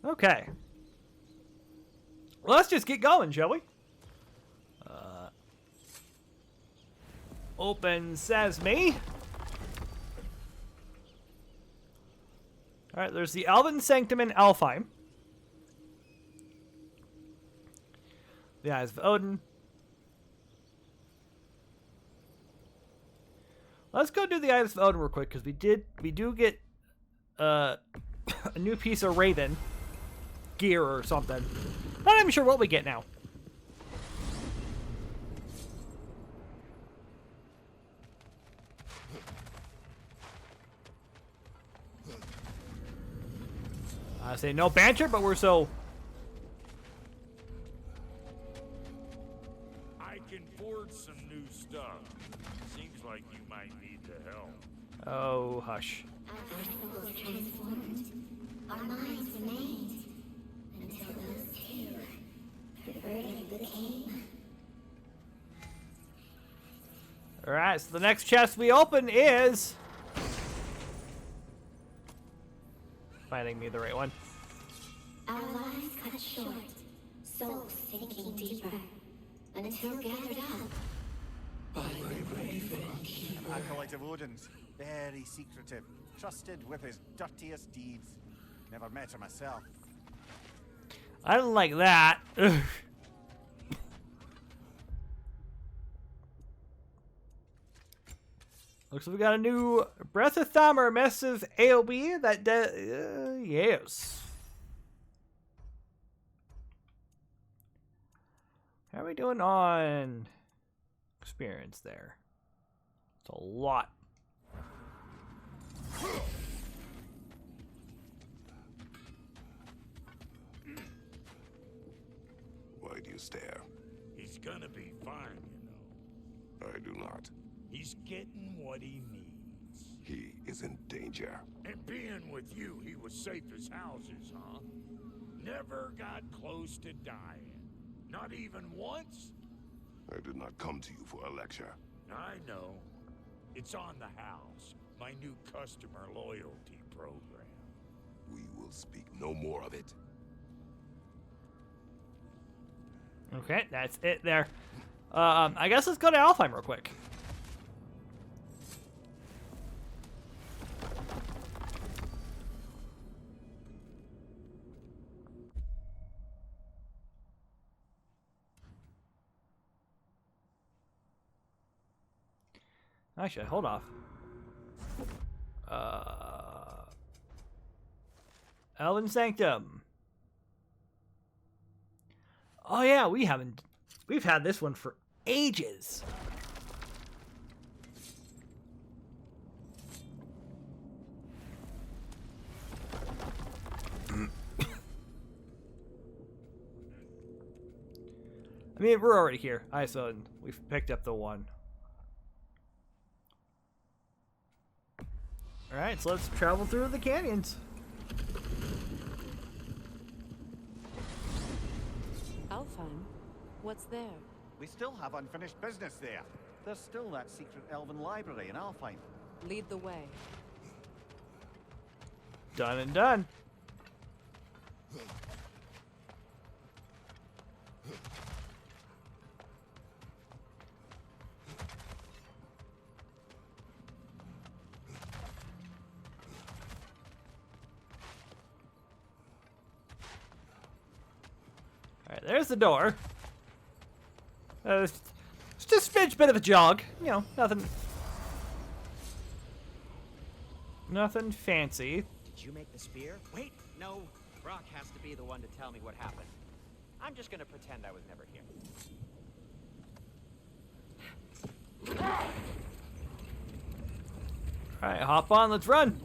Okay. Well, let's just get going, shall we? Open sesame. Alright, there's the Elven Sanctum in Alfheim. The Eyes of Odin. Let's go do the Eyes of Odin real quick, because we do get a new piece of Raven gear or something. Not even sure what we get now. I say no banter, but we're so... I can forge some new stuff. Seems like you might need the help. Oh, hush. Our souls transformed, our minds remained, until those two perverted became. Alright, so the next chest we open is... Finding me the right one. Our lives cut short, souls sinking deeper, until gathered up. An acolyte of Odin's, very secretive, trusted with his dirtiest deeds. Never met her myself. I don't like that. Looks like we got a new Breath of Thamur massive AoB that yes. How are we doing on experience there? It's a lot. Why do you stare? He's gonna be fine, you know. I do not. He's getting what he needs. He is in danger. And being with you, he was safe as houses, huh? Never got close to dying. Not even once? I did not come to you for a lecture. I know. It's on the house. My new customer loyalty program. We will speak no more of it. Okay, that's it there. I guess let's go to Alfheim real quick. Actually, hold off. Elven Sanctum. Oh yeah, we've had this one for ages. I mean, we're already here. So we've picked up the one. Alright, so let's travel through the canyons. Alfheim? What's there? We still have unfinished business there. There's still that secret elven library in Alfheim. Lead the way. Done and done. Alright, there's the door. It's just a smidge bit of a jog. You know, nothing fancy. Did you make the spear? Wait, no. Brock has to be the one to tell me what happened. I'm just gonna pretend I was never here. Alright, hop on, let's run.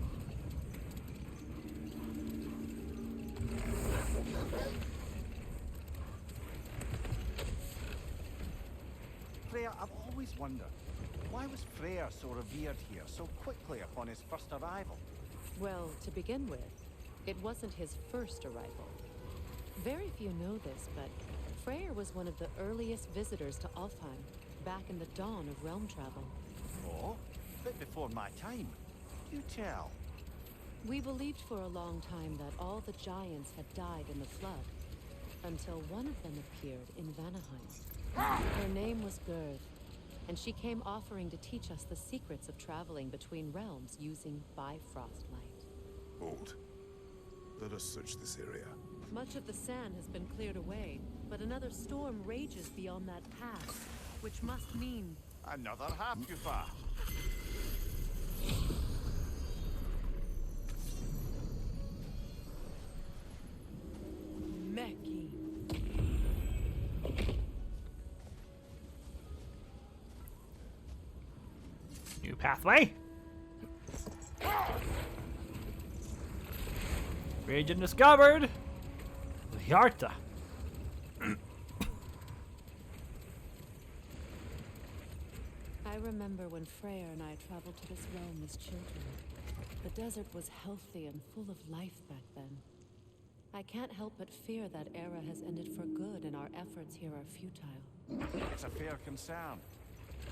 Freya, I've always wondered, why was Freyr so revered here so quickly upon his first arrival? Well, to begin with, it wasn't his first arrival. Very few know this, but Freyr was one of the earliest visitors to Alfheim, back in the dawn of realm travel. Oh, a bit before my time. You tell. We believed for a long time that all the giants had died in the flood, until one of them appeared in Vanaheim. Her name was Gerd, and she came offering to teach us the secrets of traveling between realms using Bifrost light. Hold. Let us search this area. Much of the sand has been cleared away, but another storm rages beyond that pass, which must mean... Another Hafgufa. Meki. New pathway. Region discovered. Yarta. I remember when Freyr and I traveled to this realm as children. The desert was healthy and full of life back then. I can't help but fear that era has ended for good and our efforts here are futile. It's a fair concern.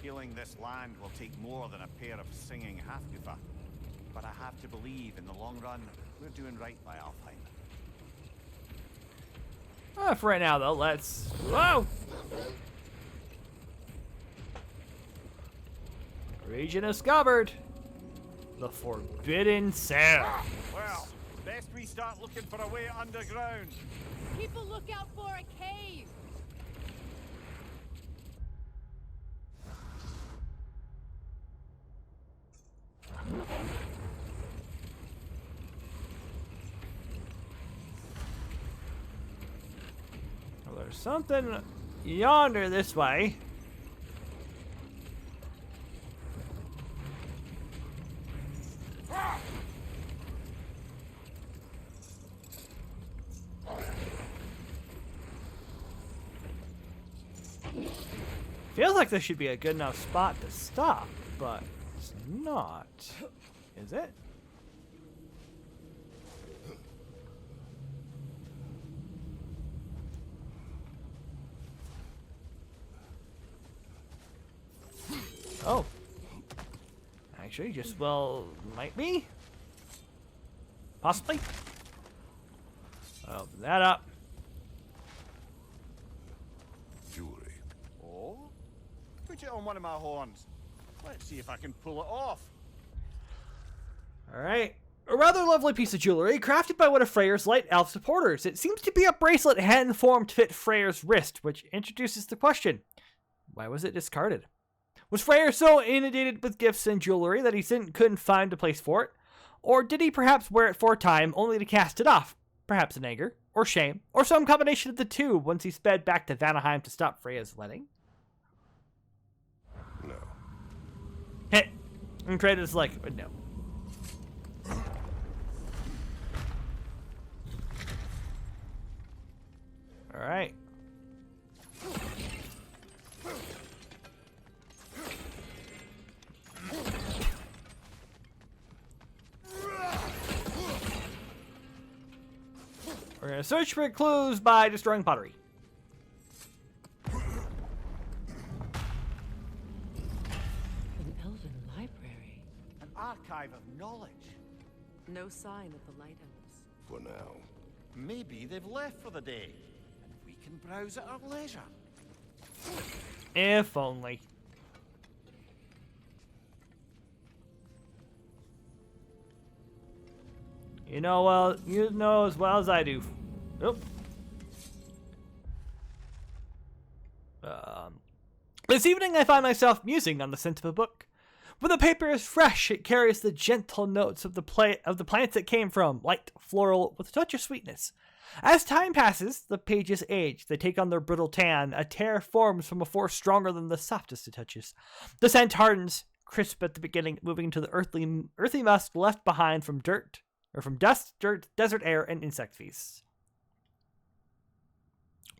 Healing this land will take more than a pair of singing Hafgufa. But I have to believe, in the long run, we're doing right by Alfheim. For right now, though, let's... Whoa! Region discovered. The Forbidden Sands. Well, best we start looking for a way underground. People look out for a cave! Well, there's something yonder this way. Feels like this should be a good enough spot to stop, but it's not. Is it? Oh. Actually, just, well, might be. Possibly. Open that up. Jewelry. Oh? Put it on one of my horns. Let's see if I can pull it off. Alright. A rather lovely piece of jewelry, crafted by one of Freyr's light elf supporters. It seems to be a bracelet hand-formed to fit Freyr's wrist, which introduces the question, why was it discarded? Was Freyr so inundated with gifts and jewelry that he couldn't find a place for it? Or did he perhaps wear it for a time only to cast it off? Perhaps in anger, or shame, or some combination of the two once he sped back to Vanaheim to stop Freya's wedding? No. Hit. And Kratos like, no. Alright. We're gonna search for clues by destroying pottery. An elven library. An archive of knowledge. No sign of the light elves. For now. Maybe they've left for the day, and we can browse at our leisure. If only. You know as well as I do. Oop. This evening I find myself musing on the scent of a book. When the paper is fresh, it carries the gentle notes of the plants it came from, light, floral, with a touch of sweetness. As time passes, the pages age. They take on their brittle tan. A tear forms from a force stronger than the softest of touches. The scent hardens, crisp at the beginning, moving to the earthy musk left behind from dust, dirt, desert air, and insect feasts.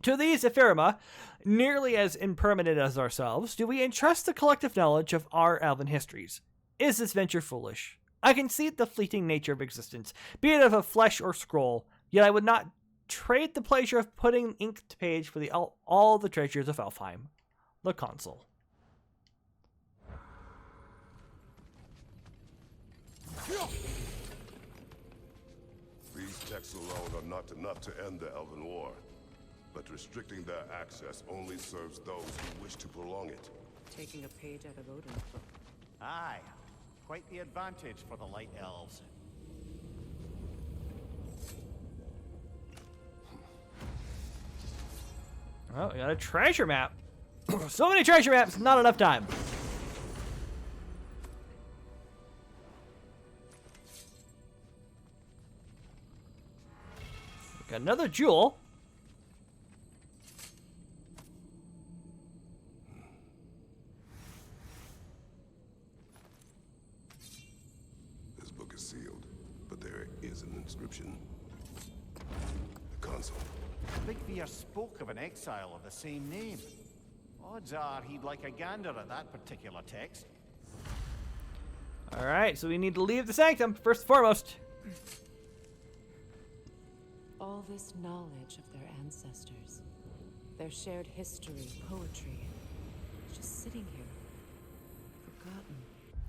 To these ephemerata, nearly as impermanent as ourselves, do we entrust the collective knowledge of our elven histories. Is this venture foolish? I concede the fleeting nature of existence, be it of a flesh or scroll, yet I would not trade the pleasure of putting ink to page for all the treasures of Alfheim. The Consul. texts alone are not enough to end the Elven War. But restricting their access only serves those who wish to prolong it. Taking a page out of Odin's book. Aye, quite the advantage for the Light Elves. Oh, we got a treasure map. So many treasure maps, not enough time. Got another jewel. This book is sealed, but there is an inscription. The console. Big Veer spoke of an exile of the same name. Odds are he'd like a gander at that particular text. Alright, so we need to leave the sanctum, first and foremost. All this knowledge of their ancestors, their shared history, poetry, just sitting here, forgotten.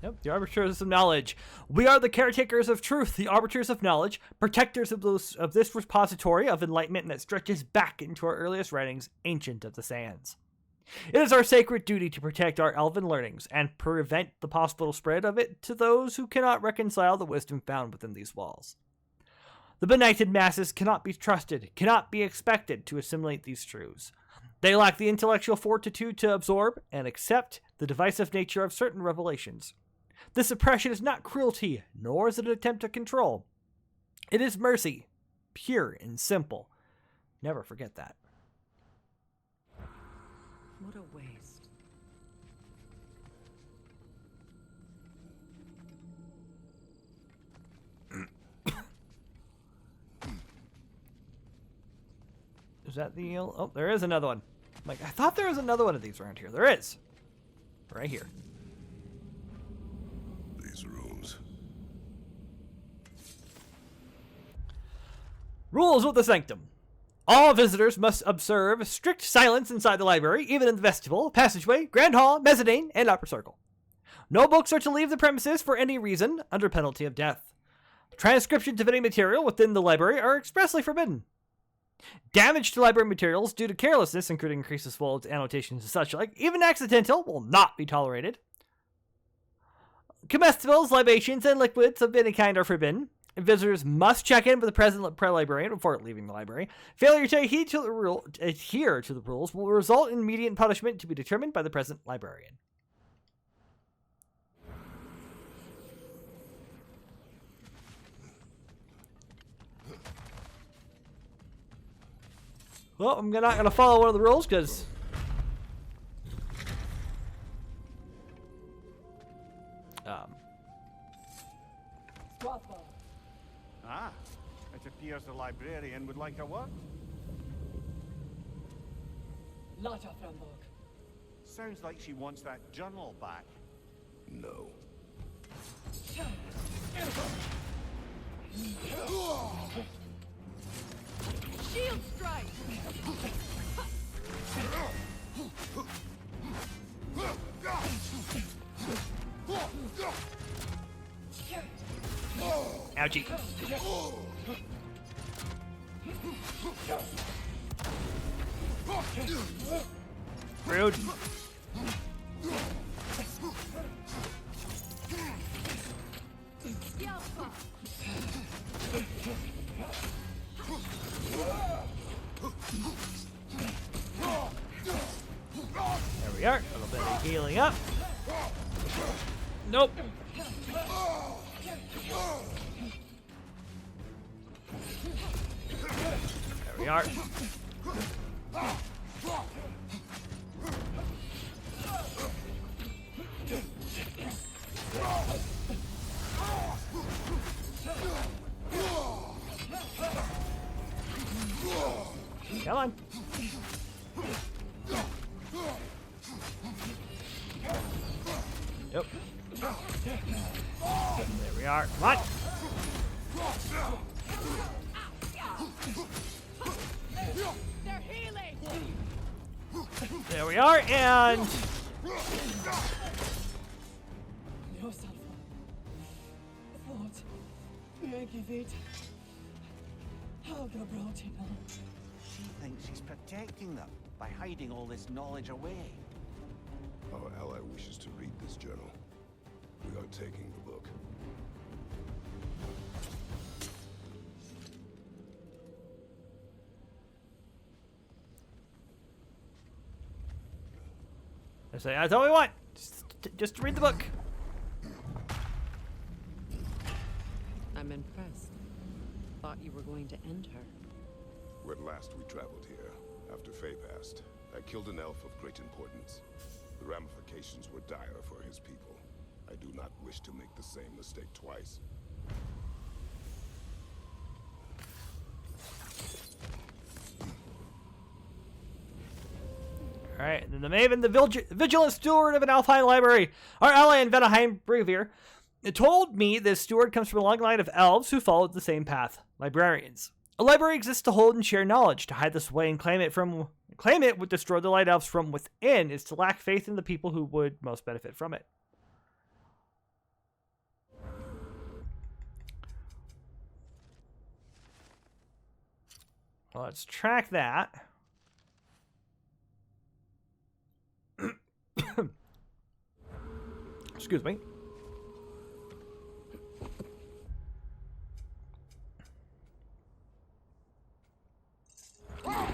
Yep, the arbiters of knowledge. We are the caretakers of truth, the arbiters of knowledge, protectors of this repository of enlightenment that stretches back into our earliest writings, ancient of the sands. It is our sacred duty to protect our elven learnings and prevent the possible spread of it to those who cannot reconcile the wisdom found within these walls. The benighted masses cannot be trusted, cannot be expected to assimilate these truths. They lack the intellectual fortitude to absorb and accept the divisive nature of certain revelations. This oppression is not cruelty, nor is it an attempt to control. It is mercy, pure and simple. Never forget that. What a waste. Is that the... Oh, there is another one. Like, I thought there was another one of these around here. There is. Right here. These rooms. Rules of the Sanctum. All visitors must observe strict silence inside the library, even in the vestibule, passageway, grand hall, mezzanine, and upper circle. No books are to leave the premises for any reason, under penalty of death. Transcriptions of any material within the library are expressly forbidden. Damage to library materials due to carelessness, including increases, folds, annotations, and such like, even accidental, will not be tolerated. Comestibles, libations, and liquids of any kind are forbidden. Visitors must check in with the present librarian before leaving the library. Failure to adhere to the rules will result in immediate punishment to be determined by the present librarian. Well, I'm not going to follow one of the rules because... Ah, it appears the librarian would like a what? Sounds like she wants that journal back. No. Shield strike! Ouchie. Rude. There we are. A little bit of healing up. Nope. There we are. Come on. Yep. There we are. Come on. They're healing! There we are, and... She thinks she's protecting them by hiding all this knowledge away. Our ally wishes to read this journal. We are taking the book. I say, that's all we want. Just read the book. I'm impressed. Thought you were going to end her. When last we traveled here, after Faye passed, I killed an elf of great importance. The ramifications were dire for his people. I do not wish to make the same mistake twice. Alright, then the Maven, the vigilant steward of an Alfheim library. Our ally in Vanaheim, Brevere, told me this steward comes from a long line of elves who followed the same path, librarians. A library exists to hold and share knowledge. To hide this away and claim it would destroy the light elves from within is to lack faith in the people who would most benefit from it. Well, let's track that. Excuse me. I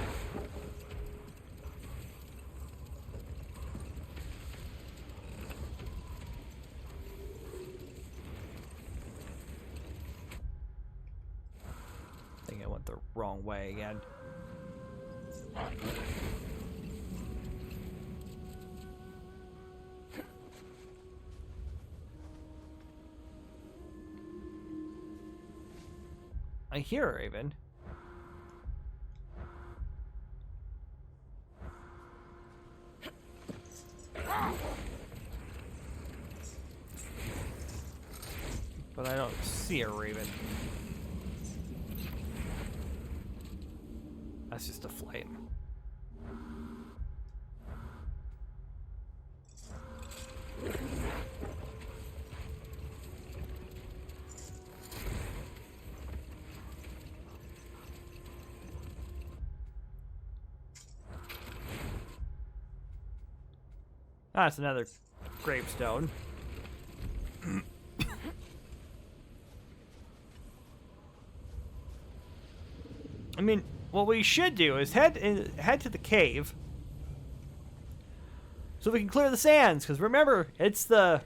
think I went the wrong way again. I hear her even. But I don't see a raven. That's just a flame. Ah, it's another gravestone. I mean, what we should do is head to the cave, so we can clear the sands. Because remember, it's the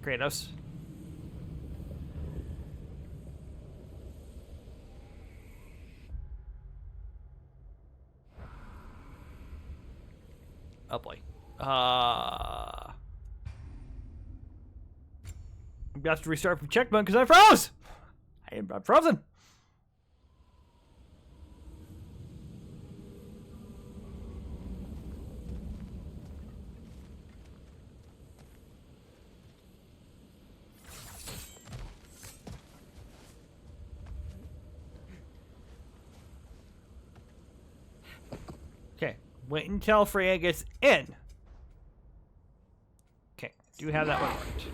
Kratos. Oh boy. I'm gonna have to restart from checkpoint because I froze! I'm frozen! Okay, wait until Freya gets in. Okay, do have that one marked.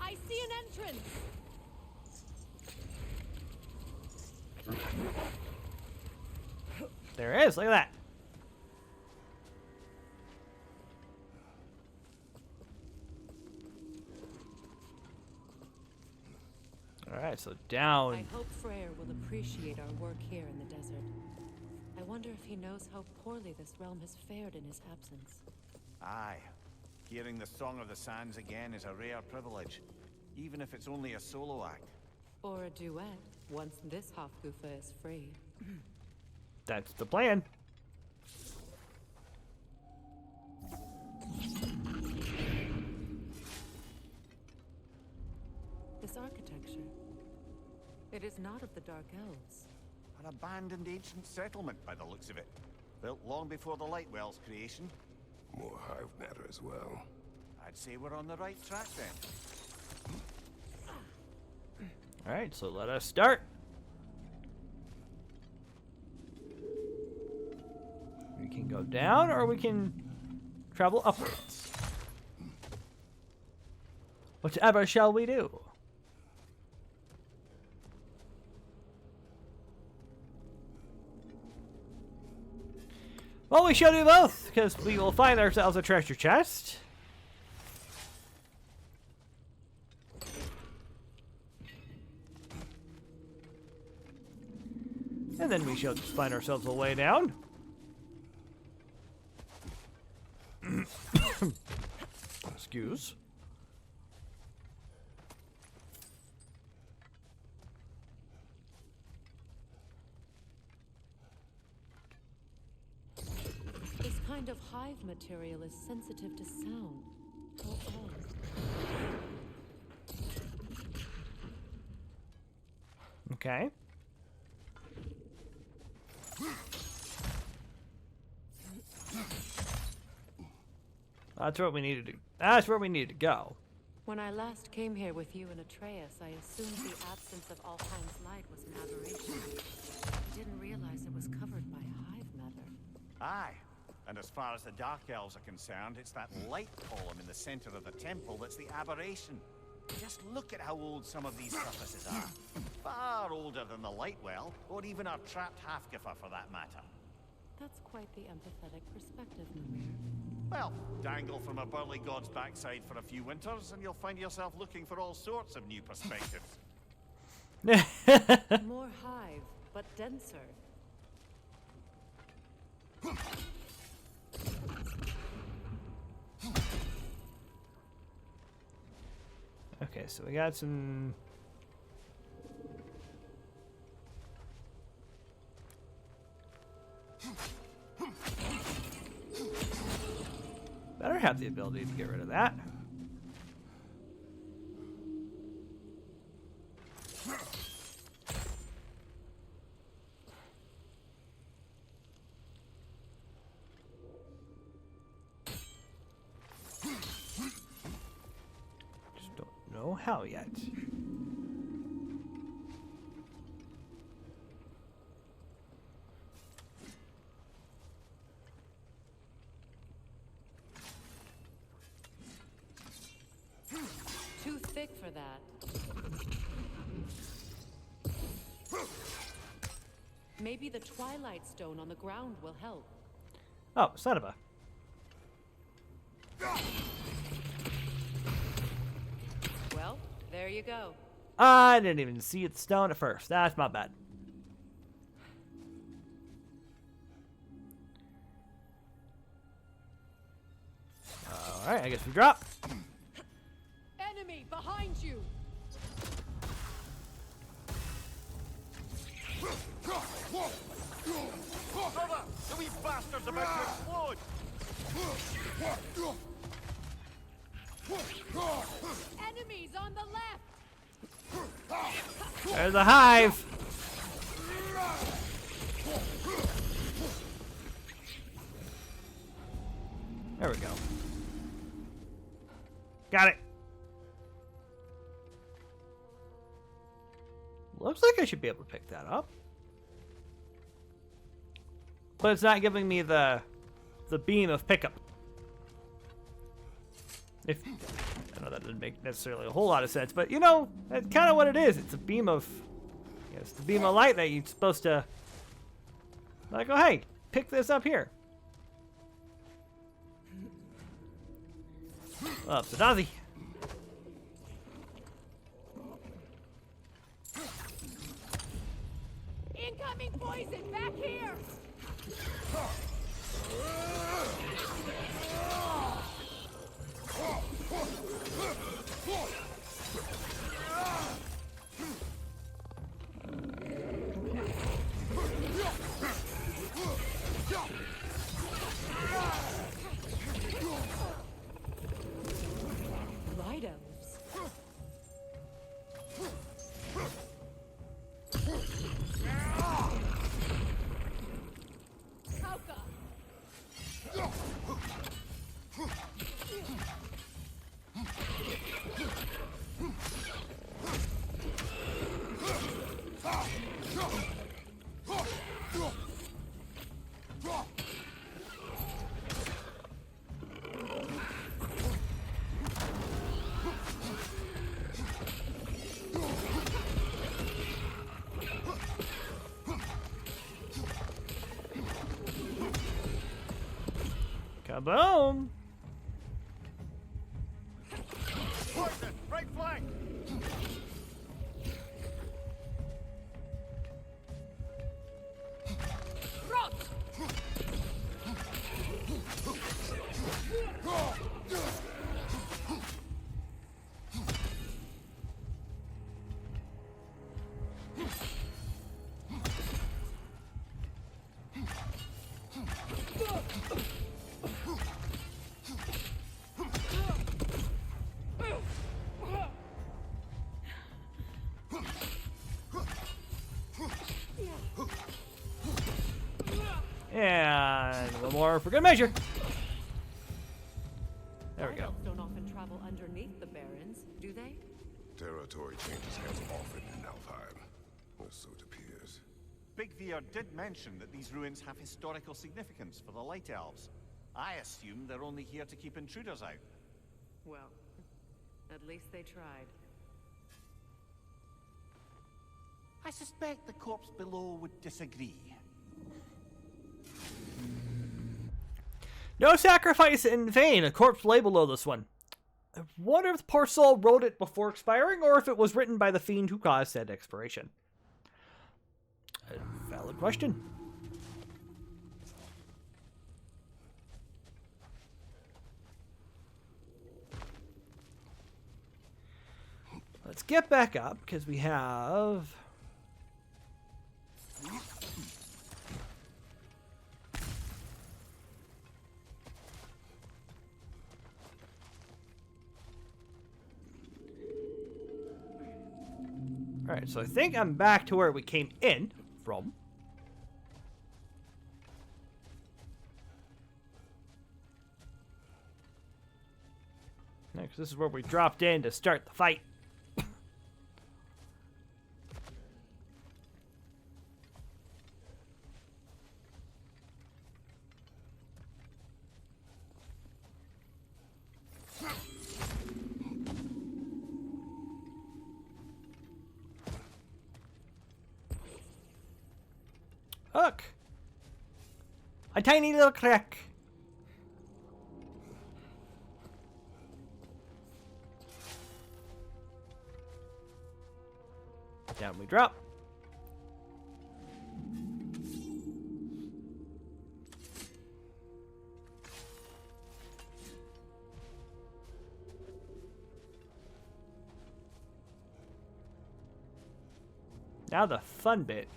I see an entrance. There it is, look at that. Alright, so down. I hope Freyr will appreciate our work here in the desert. I wonder if he knows how poorly this realm has fared in his absence. Aye. Hearing the Song of the Sands again is a rare privilege, even if it's only a solo act. Or a duet, once this Hofgufa is free. That's the plan. This architecture, it is not of the Dark Elves. An abandoned ancient settlement by the looks of it. Built long before the Lightwell's creation. More hive matter as well. I'd say we're on the right track then. Alright, so let us start. We can go down or we can travel upwards. Whichever shall we do? Well, we shall do both, because we will find ourselves a treasure chest. And then we shall just find ourselves a way down. Excuse. This kind of hive material is sensitive to sound. How odd. Okay. That's what we needed to. That's where we needed to go. When I last came here with you and Atreus, I assumed the absence of Alfheim's light was an aberration. I didn't realize it was covered by hive matter. Aye. And as far as the Dark Elves are concerned, it's that light column in the center of the temple that's the aberration. Just look at how old some of these surfaces are. Far older than the Lightwell, or even our trapped Hafgifer for that matter. That's quite the empathetic perspective, Mimir. Well, dangle from a burly god's backside for a few winters, and you'll find yourself looking for all sorts of new perspectives. More hive, but denser. Okay, so we got some. Better have the ability to get rid of that. Just don't know how yet. Too thick for that. Maybe the Twilight Stone on the ground will help. Oh, son of a. Well, there you go. I didn't even see the stone at first. That's my bad. Alright, I guess we drop. Enemy behind you! Brother, the wee bastard's about to explode! Enemies on the left! There's a hive. There we go. Got it. Looks like I should be able to pick that up. But it's not giving me the beam of pickup. If I know that doesn't make necessarily a whole lot of sense, but you know, that's kind of what it is. It's a beam of, it's the beam of light that you're supposed to, like, oh hey, pick this up here. Oh, so Dazzy. Incoming poison back here! Light elves. Kaboom! Poison! Right flank! And one more for good measure. There we go. Elves don't often travel underneath the barrens, do they? Territory changes hands often in Alfheim, or so it appears. Big Veer did mention that these ruins have historical significance for the Light Elves. I assume they're only here to keep intruders out. Well, at least they tried. I suspect the corpse below would disagree. No sacrifice in vain. A corpse lay below this one. I wonder if the poor soul wrote it before expiring, or if it was written by the fiend who caused said expiration. A valid question. Let's get back up, because we have... Alright, so I think I'm back to where we came in from. Next, this is where we dropped in to start the fight. Look! A tiny little crack. Down we drop. Now the fun bit.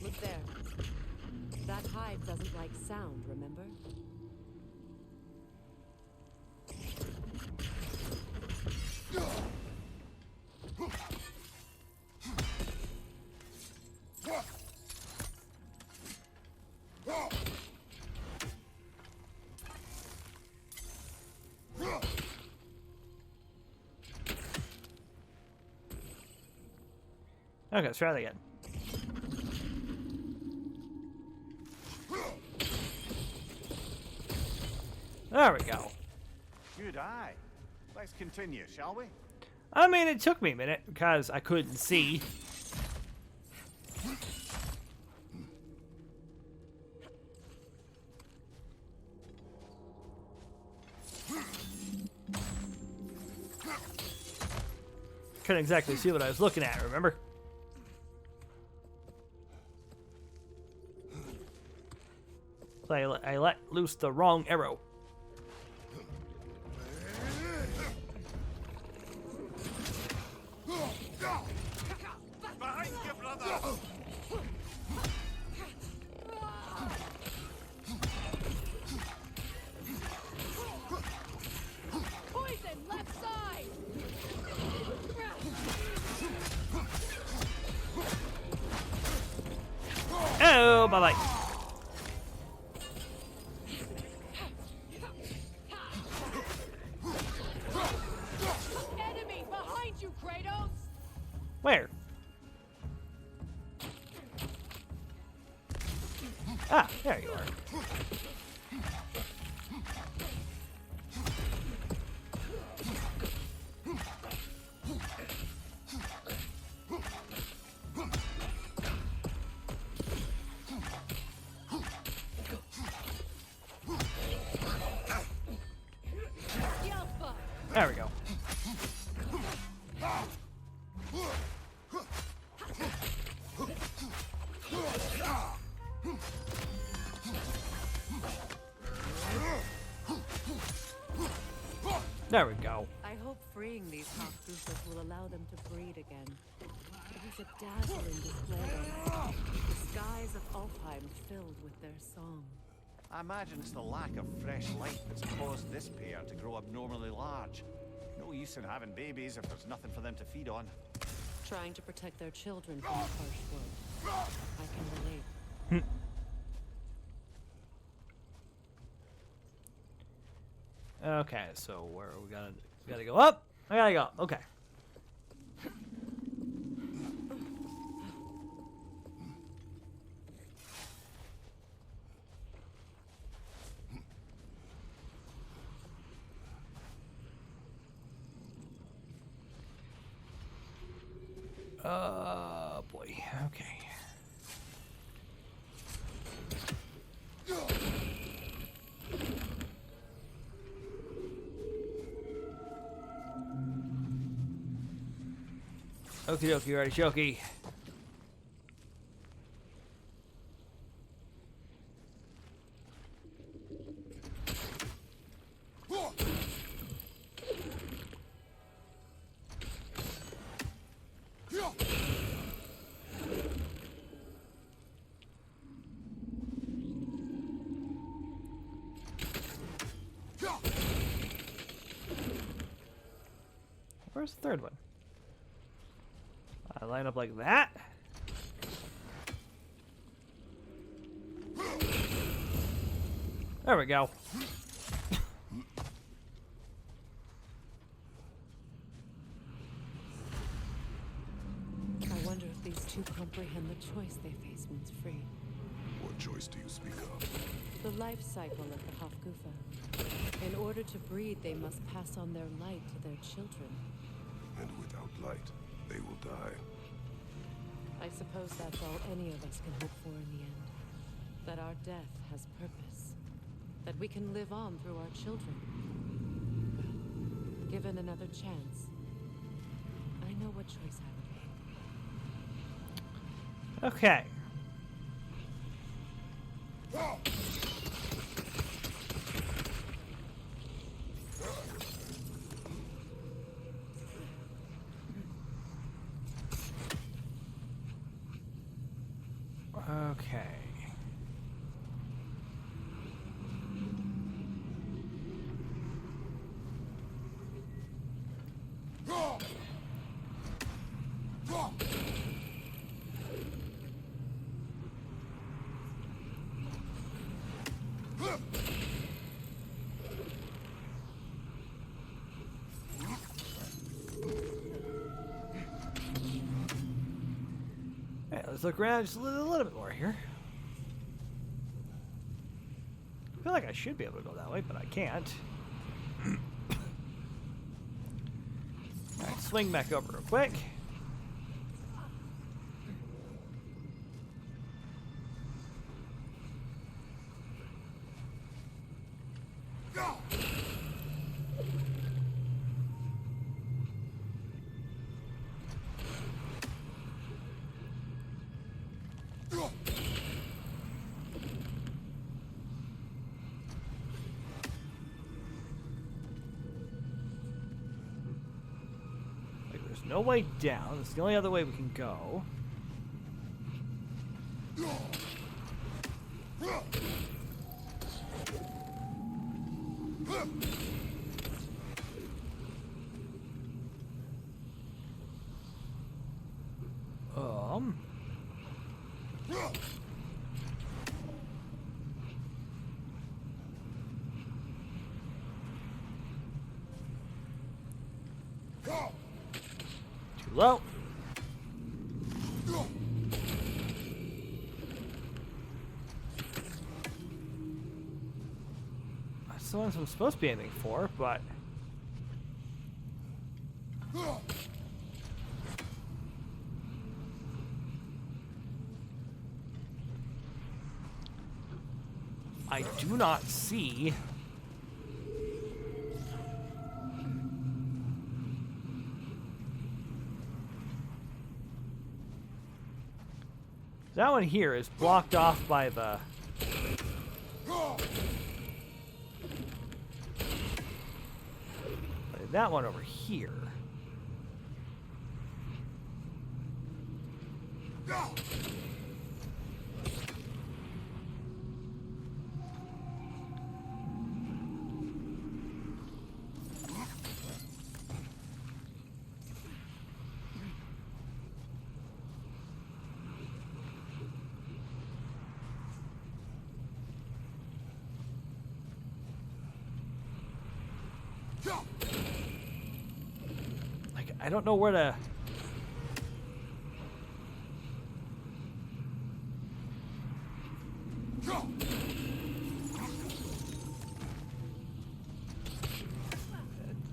Look there. That hive doesn't like sound, remember? Okay, let's try that again. There we go. Good eye. Let's continue, shall we? I mean, it took me a minute because I couldn't see. Couldn't exactly see what I was looking at, remember? So I let loose the wrong arrow. Behind you, brother! Poison, left side! Oh, bye-bye. Where? Ah, there you are. There we go. There we go. I hope freeing these Hofgufas will allow them to breed again. It was a dazzling display. The skies of Alfheim filled with their song. I imagine it's the lack of fresh light that's caused this pair to grow abnormally large. No use in having babies if there's nothing for them to feed on. Trying to protect their children from the harsh world. I can relate. Okay, so where we gotta go up? I gotta go. Okay. Boy. Okay. Okie dokie, artichoke. Where's the third one? I line up like that. There we go. I wonder if these two comprehend the choice they face once free. What choice do you speak of? The life cycle of the Hofgufa. In order to breed, they must pass on their light to their children. And without light, they will die. I suppose that's all any of us can hope for in the end. That our death has purpose. That we can live on through our children. Well, given another chance, I know what choice I would make. Okay. Okay. Let's look around just a little bit more here. I feel like I should be able to go that way, but I can't. Alright, swing back over real quick. No way down. It's the only other way we can go. Too low. the ones I'm supposed to be aiming for, but... I do not see... That one here is blocked off by the... That one over here. Like, I don't know where to...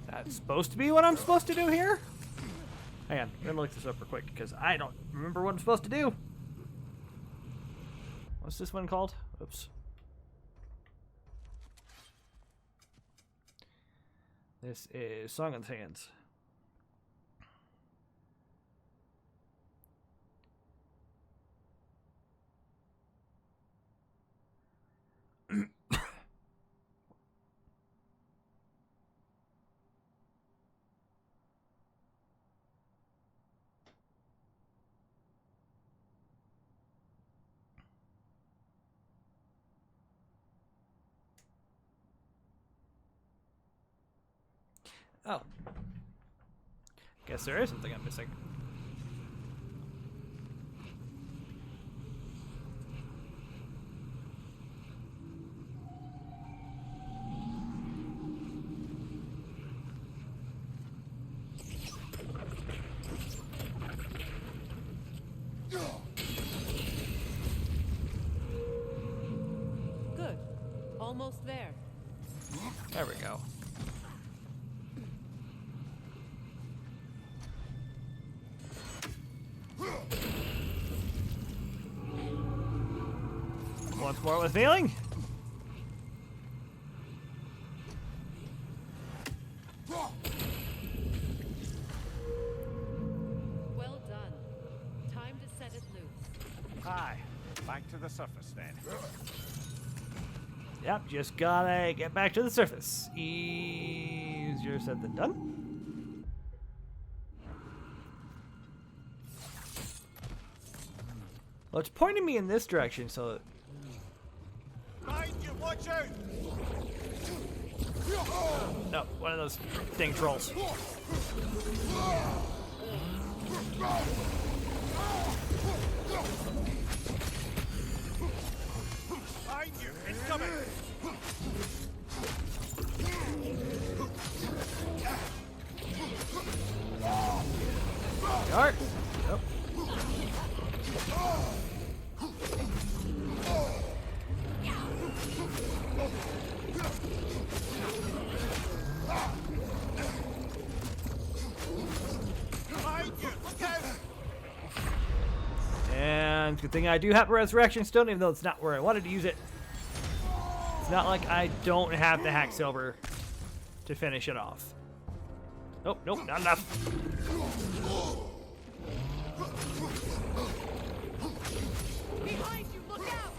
That's supposed to be what I'm supposed to do here? Hang on, I'm gonna look this up real quick because I don't remember what I'm supposed to do. What's this one called? Oops. This is Song of the Sands. Oh. Guess there is something I'm missing. Good. Almost there. There we go. Once more with feeling. Well done. Time to set it loose. Aye, back to the surface then. Yep, just gotta get back to the surface. Easier said than done. Well, it's pointing me in this direction, so... Mind you, watch out! No, one of those dang trolls. Mind you, it's coming! Dark. Nope. Mind you, look out! And good thing I do have a resurrection stone, even though it's not where I wanted to use it. It's not like I don't have the hack silver to finish it off. Nope, nope, not enough. Behind you, look out!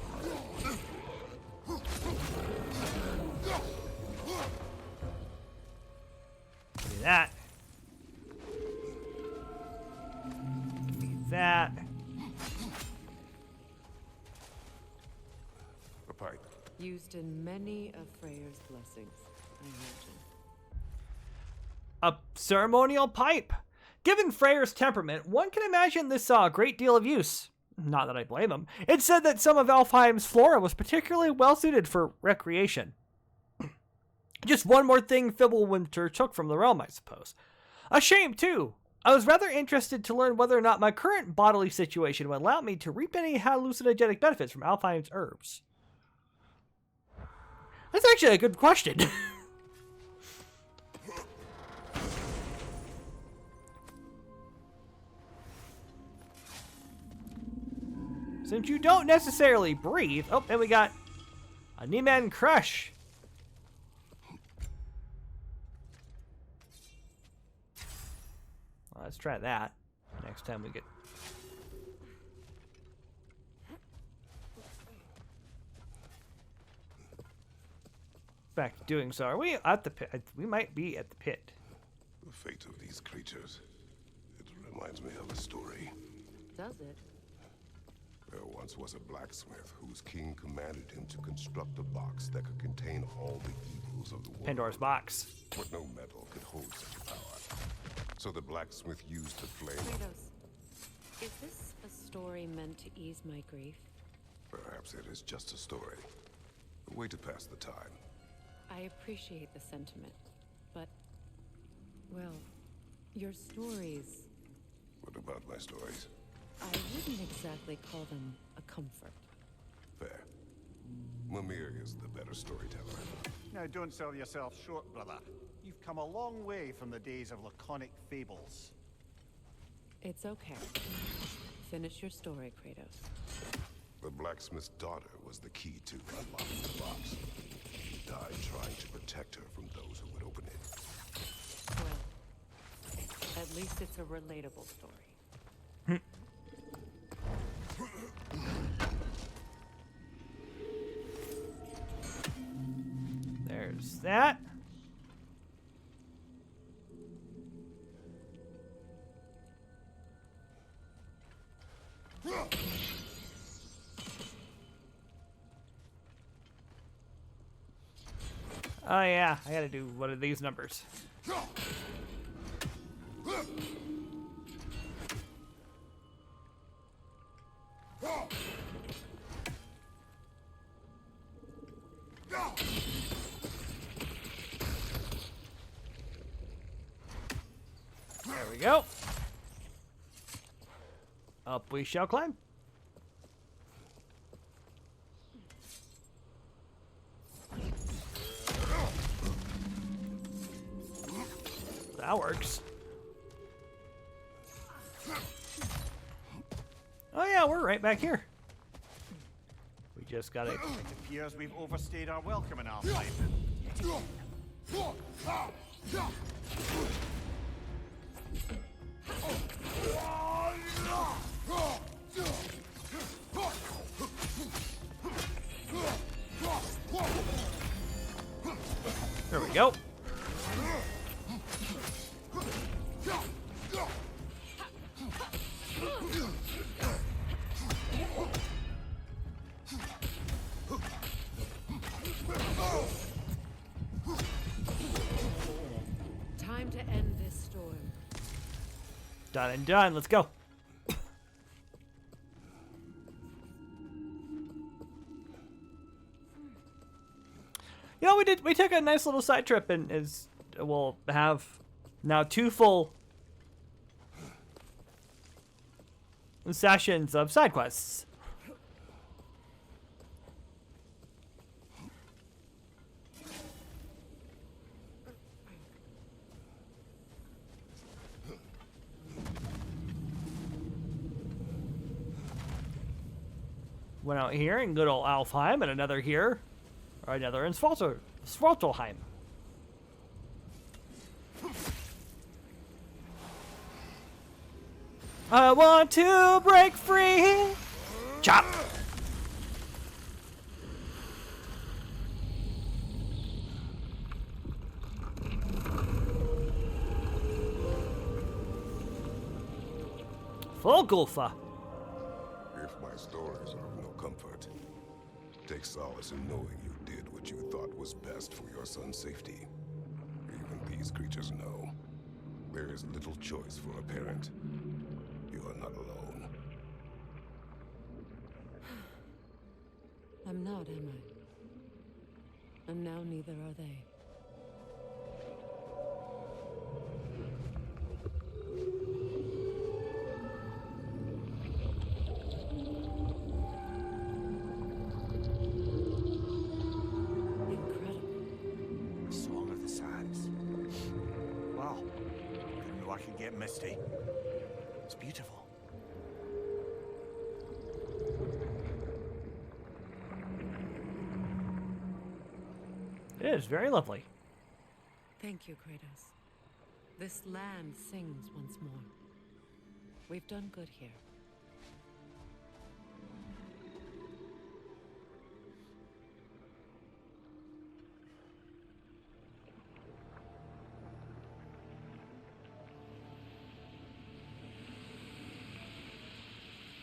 Give me that. Give me that. A pipe. Used in many of Freyr's blessings, I imagine. A ceremonial pipe. Given Freyr's temperament, one can imagine this saw a great deal of use. Not that I blame him. It said that some of Alfheim's flora was particularly well suited for recreation. Just one more thing Fimbulwinter took from the realm, I suppose. A shame, too. I was rather interested to learn whether or not my current bodily situation would allow me to reap any hallucinogenic benefits from Alfheim's herbs. That's actually a good question. Since you don't necessarily breathe... Oh, and we got a Nieman Crush. Well, let's try that next time we get... back to doing so. Are we at the pit? We might be at the pit. The fate of these creatures. It reminds me of a story. Does it? There once was a blacksmith whose king commanded him to construct a box that could contain all the evils of the world. Pandora's box. But no metal could hold such power. So the blacksmith used the flame. Kratos, is this a story meant to ease my grief? Perhaps it is just a story. A way to pass the time. I appreciate the sentiment, but, well, your stories... What about my stories? I wouldn't exactly call them a comfort. Fair. Mimir is the better storyteller. Now, don't sell yourself short, brother. You've come a long way from the days of laconic fables. It's okay. Finish your story, Kratos. The blacksmith's daughter was the key to unlocking the box. She died trying to protect her from those who would open it. Well, at least it's a relatable story. There's that. Oh yeah, I gotta do one of these numbers. There we go. Up we shall climb. That works. Oh yeah, we're right back here. We just gotta... It appears we've overstayed our welcome in Alfheim. There we go. Time to end this storm. Done and done. Let's go. You know, we took a nice little side trip and we'll have now 2 full sessions of side quests. One out here in good old Alfheim, and another here, or another in Svartalfheim. I want to break free. Chop. Vogelfa. If my stories are of no comfort, take solace in knowing you did what you thought was best for your son's safety. Even these creatures know. There is little choice for a parent. You are not alone. I'm not, am I? And now neither are they. I can get misty. It's beautiful. It is very lovely. Thank you, Kratos. This land sings once more. We've done good here.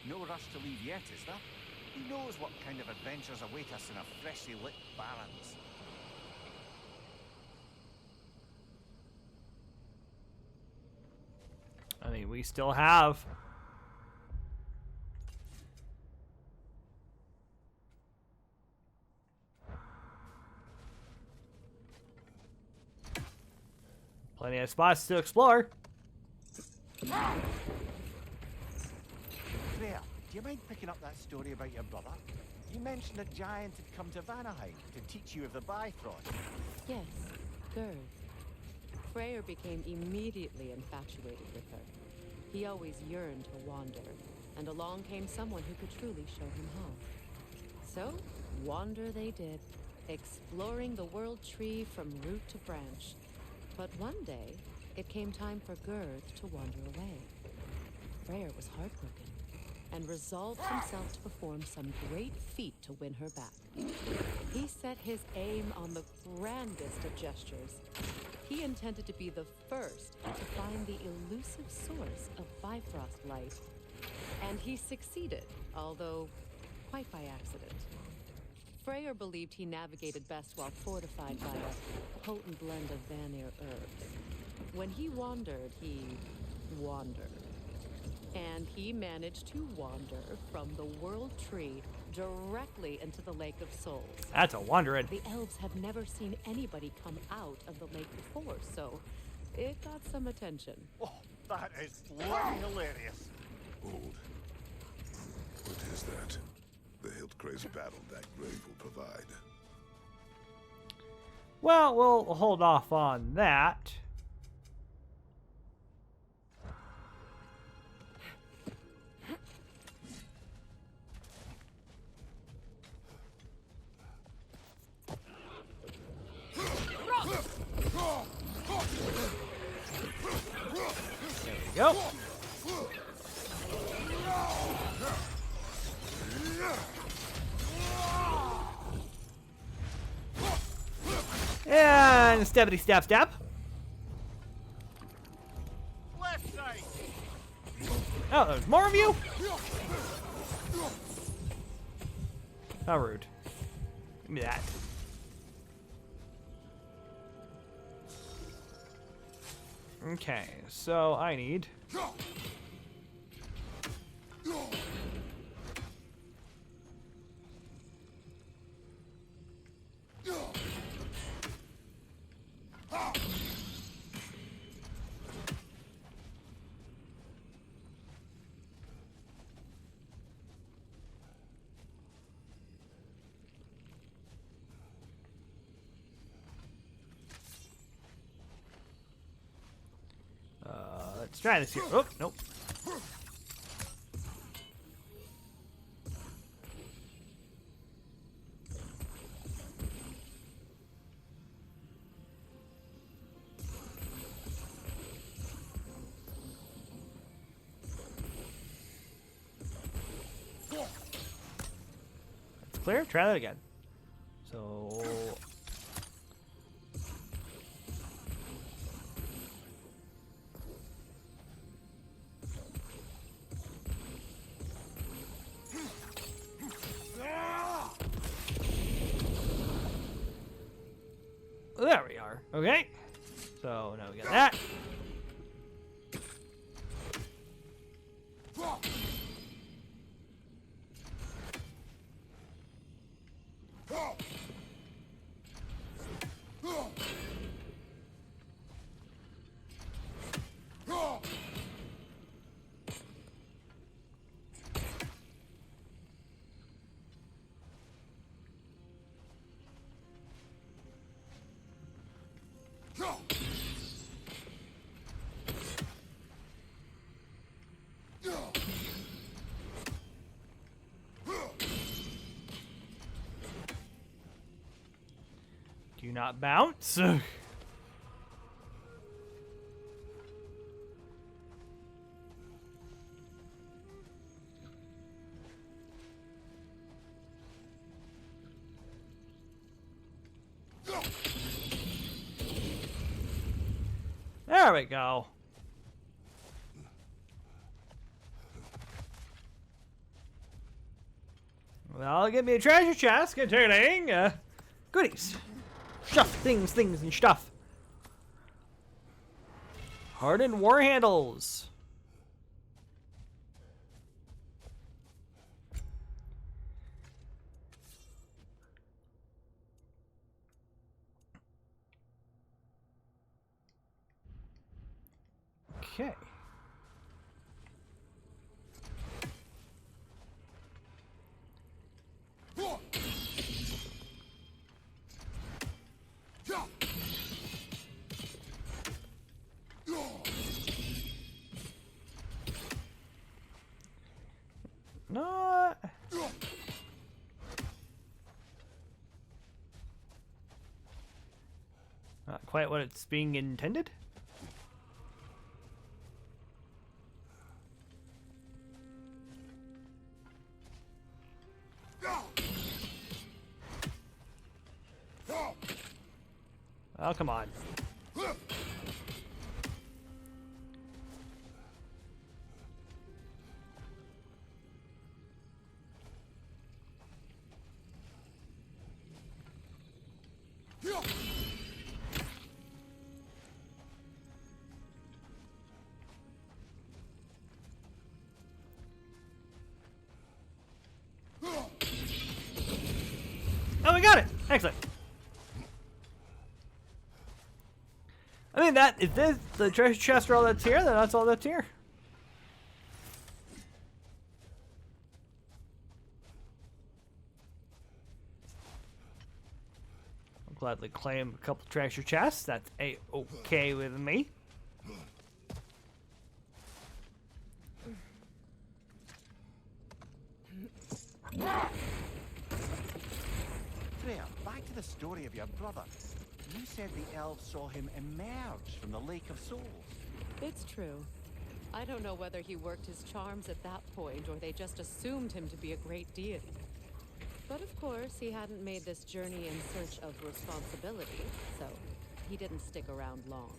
No rush to leave yet, is there? Who knows what kind of adventures await us in a freshly lit Barrens? I mean, we still have plenty of spots to explore. Freya, do you mind picking up that story about your brother? You mentioned a giant had come to Vanaheim to teach you of the Bifrost. Yes, Gerd. Freyr became immediately infatuated with her. He always yearned to wander, and along came someone who could truly show him how. So, wander they did, exploring the world tree from root to branch. But one day, it came time for Gerd to wander away. Freyr was heartbroken, and resolved himself to perform some great feat to win her back. He set his aim on the grandest of gestures. He intended to be the first to find the elusive source of Bifrost light. And he succeeded, although quite by accident. Freyr believed he navigated best while fortified by a potent blend of Vanir herbs. When he wandered, he wandered. And he managed to wander from the World Tree directly into the Lake of Souls. That's a wandering. The elves had never seen anybody come out of the lake before, so it got some attention. Oh, that is bloody hilarious. Old. What is that? The Hildgrave's battle that grave will provide. Well, we'll hold off on that. There we go. And stabbity stab stab. Left side. Oh, there's more of you? How rude. Give me that. Okay, so I need... let's try this here. Oh, nope. That's clear. Try that again. So... There we are. Okay. So now we got that. Do not bounce. There we go. Well, give me a treasure chest containing goodies. Stuff, things, and stuff. Hardened war handles. Okay. Not quite what it's being intended. Oh, come on. Oh, we got it! Excellent. I mean, that if this the treasure chest are all that's here, then that's all that's here. I'll gladly claim a couple treasure chests. That's okay with me. Freya, back to the story of your brother. You said the elves saw him emerge from the Lake of Souls. It's true. I don't know whether he worked his charms at that point or they just assumed him to be a great deity. But of course, he hadn't made this journey in search of responsibility, so he didn't stick around long.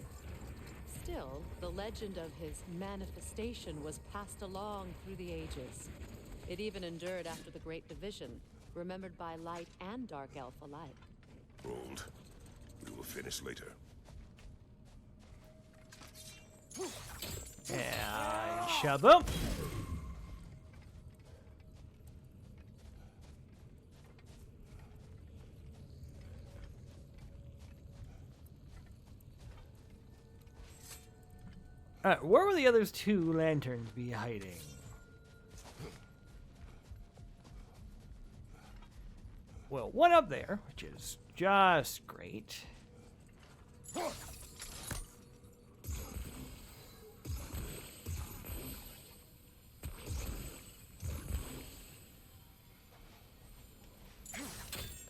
Still, the legend of his manifestation was passed along through the ages. It even endured after the Great Division, remembered by light and dark elf alike. Hold. We will finish later. And shaboom. Alright, where will the other two lanterns be hiding? Well, one up there, which is just great.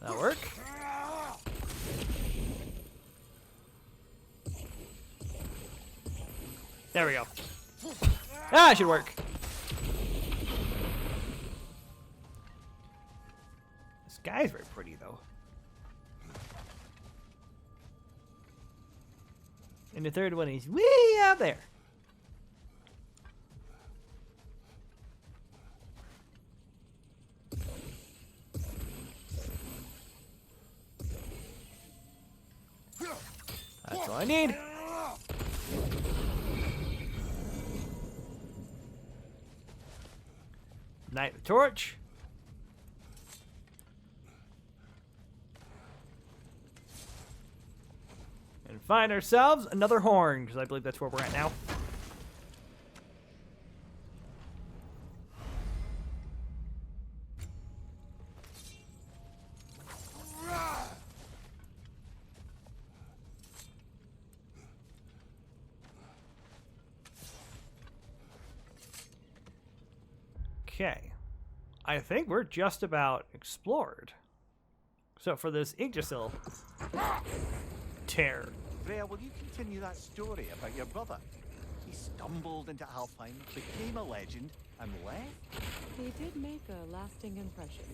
That'll work. There we go. That should work. This guy's very pretty, though. And the third one is way out there. That's all I need. Light the torch. And find ourselves another horn, because I believe that's where we're at now. Okay. I think we're just about explored. So for this Yggdrasil tear. Freya, will you continue that story about your brother? He stumbled into Alfheim, became a legend, and left? He did make a lasting impression.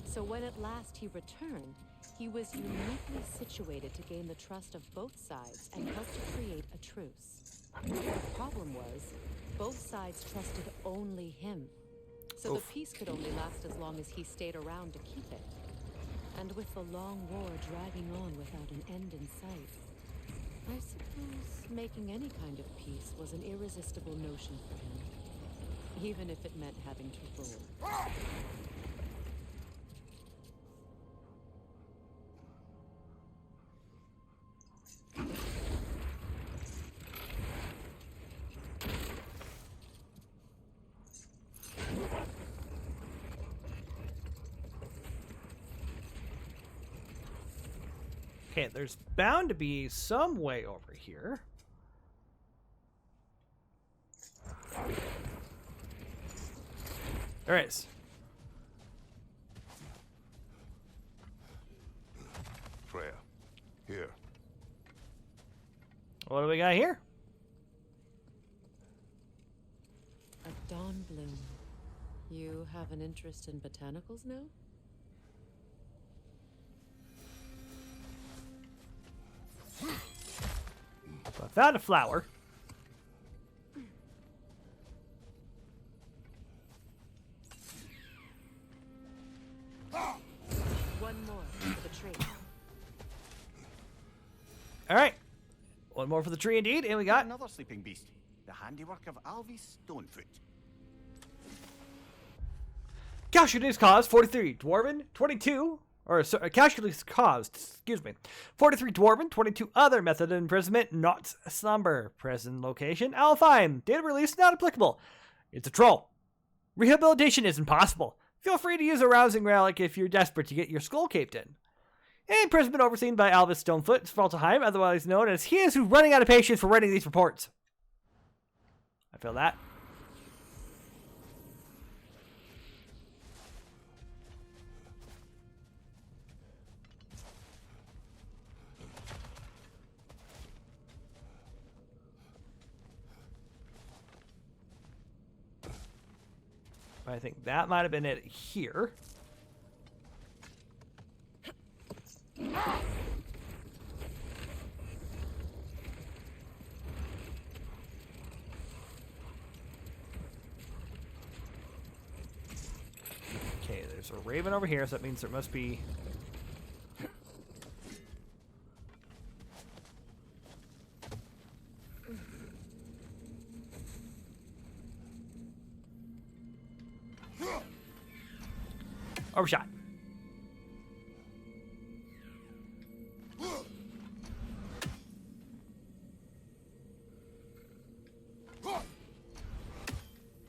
So when at last he returned, he was uniquely situated to gain the trust of both sides and help to create a truce. The problem was, both sides trusted only him. So the peace could only last as long as he stayed around to keep it. And with the long war dragging on without an end in sight, I suppose making any kind of peace was an irresistible notion for him, even if it meant having to rule. Okay, there's bound to be some way over here. There is. Freya, here. What do we got here? A dawn bloom. You have an interest in botanicals now? So I found a flower. One more for the tree. All right. One more for the tree indeed, and we got Another sleeping beast. The handiwork of Alvi Stonefoot. casualties caused 43 dwarven, 22 or casualties caused, excuse me, 43 dwarven, 22 other method of imprisonment, not slumber. Prison location Alfheim. Data release not applicable. It's a troll. Rehabilitation is impossible. Feel free to use a rousing relic if you're desperate to get your skull caved in. Imprisonment overseen by Alvis Stonefoot, Svartalheim, otherwise known as he is who's running out of patience for writing these reports. I feel that. I think that might have been it here. Okay, there's a raven over here, so that means there must be... Overshot.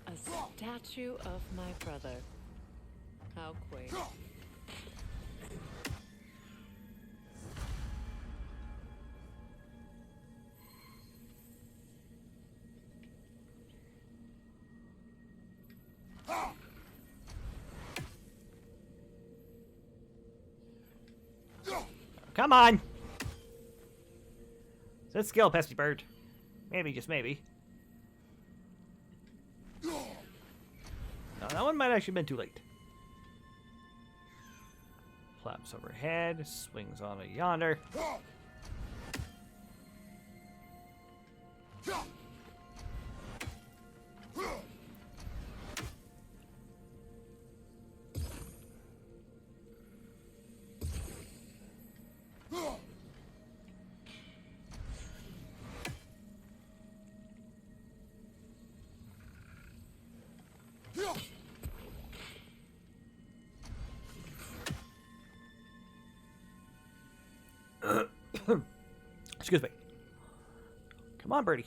A statue of my brother. How quaint. Come on! Sit skill, pesky bird. Maybe, just maybe. No, that one might actually have been too late. Flaps overhead, swings on a yonder. Excuse me. Come on, birdie.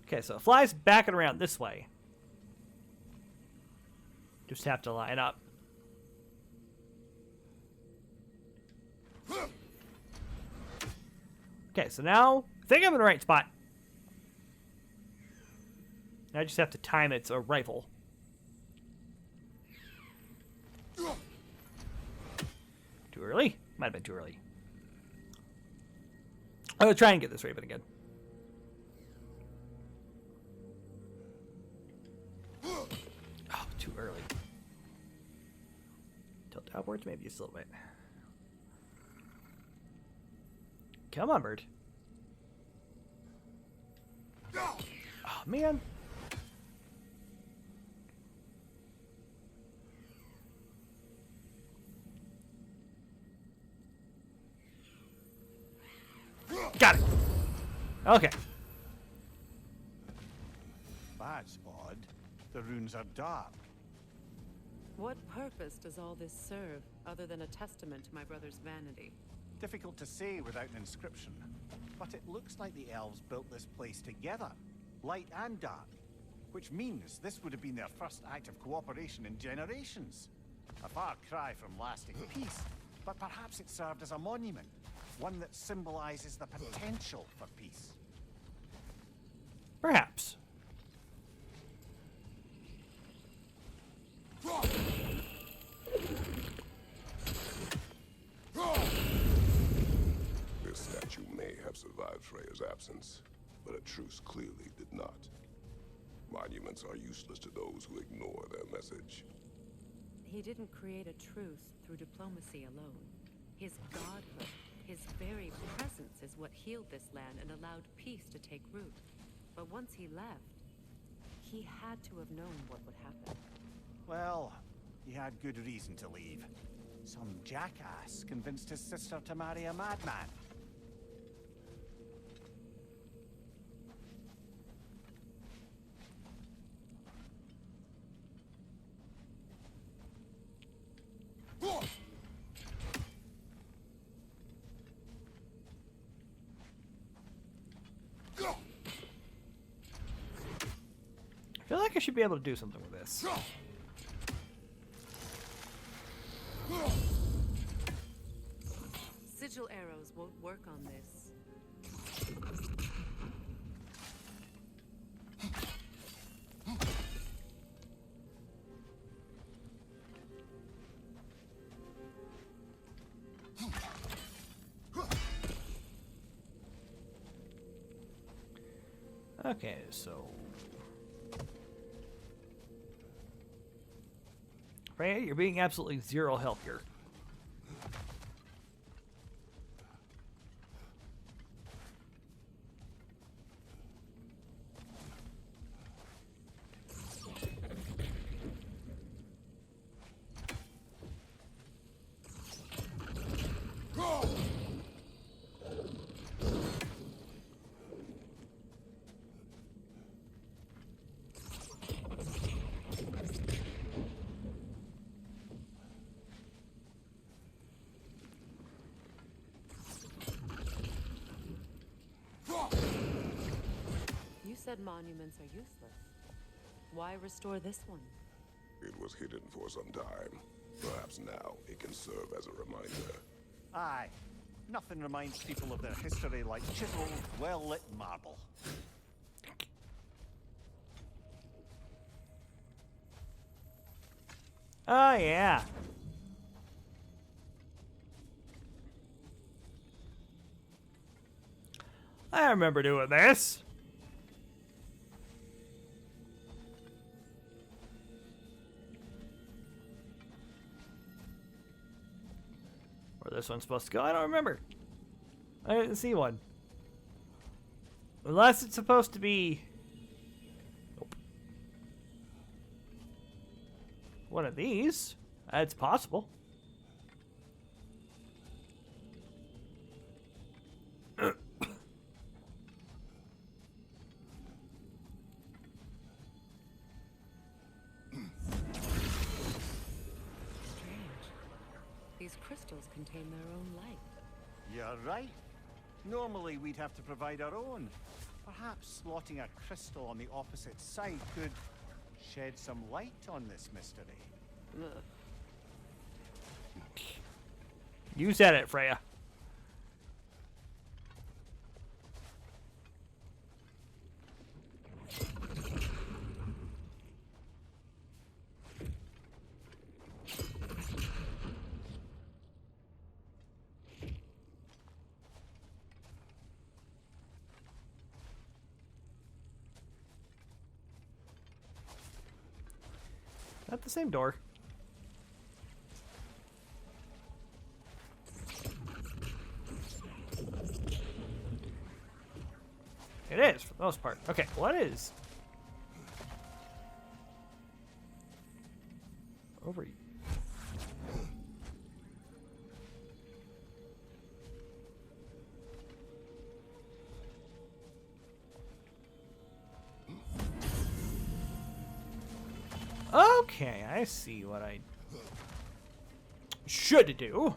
Okay, so it flies back and around this way. Just have to line up. Okay, so now I think I'm in the right spot. I just have to time its a rifle. Too early? Might have been too early. I'll try and get this raven again. Oh, too early. Tilt outwards, maybe just a little bit. Come on, bird. Oh, man. Got it. Okay. That's odd. The runes are dark. What purpose does all this serve, other than a testament to my brother's vanity? Difficult to say without an inscription, but it looks like the elves built this place together, light and dark, which means this would have been their first act of cooperation in generations. A far cry from lasting peace, but perhaps it served as a monument, one that symbolizes the potential for peace. Perhaps. This statue may have survived Freya's absence, but a truce clearly did not. Monuments are useless to those who ignore their message. He didn't create a truce through diplomacy alone. His godhood, his very presence is what healed this land and allowed peace to take root. But once he left, he had to have known what would happen. Well, he had good reason to leave. Some jackass convinced his sister to marry a madman. I feel like I should be able to do something with this. Sigil arrows won't work on this. Okay, so... Freya, you're being absolutely zero help here. You said monuments are useless. Why restore this one? It was hidden for some time. Perhaps now it can serve as a reminder. Aye. Nothing reminds people of their history like chiseled, well-lit marble. Oh, yeah. I remember doing this. Where this one's supposed to go, I don't remember. I didn't see one. Unless it's supposed to be... Nope. One of these. It's possible. These crystals contain their own light. You're right. Normally we'd have to provide our own. Perhaps slotting a crystal on the opposite side could shed some light on this mystery. You said it, Freya. Not the same door. It is, for the most part. Okay, what is? Over. Okay, I see what I should do.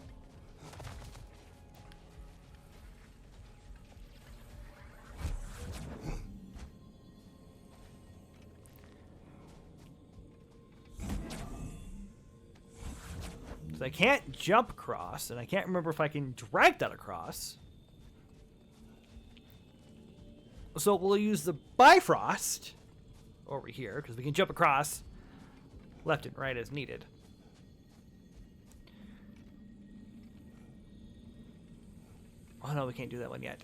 So I can't jump across, and I can't remember if I can drag that across. So we'll use the Bifrost over here, because we can jump across left and right as needed. Oh no, we can't do that one yet.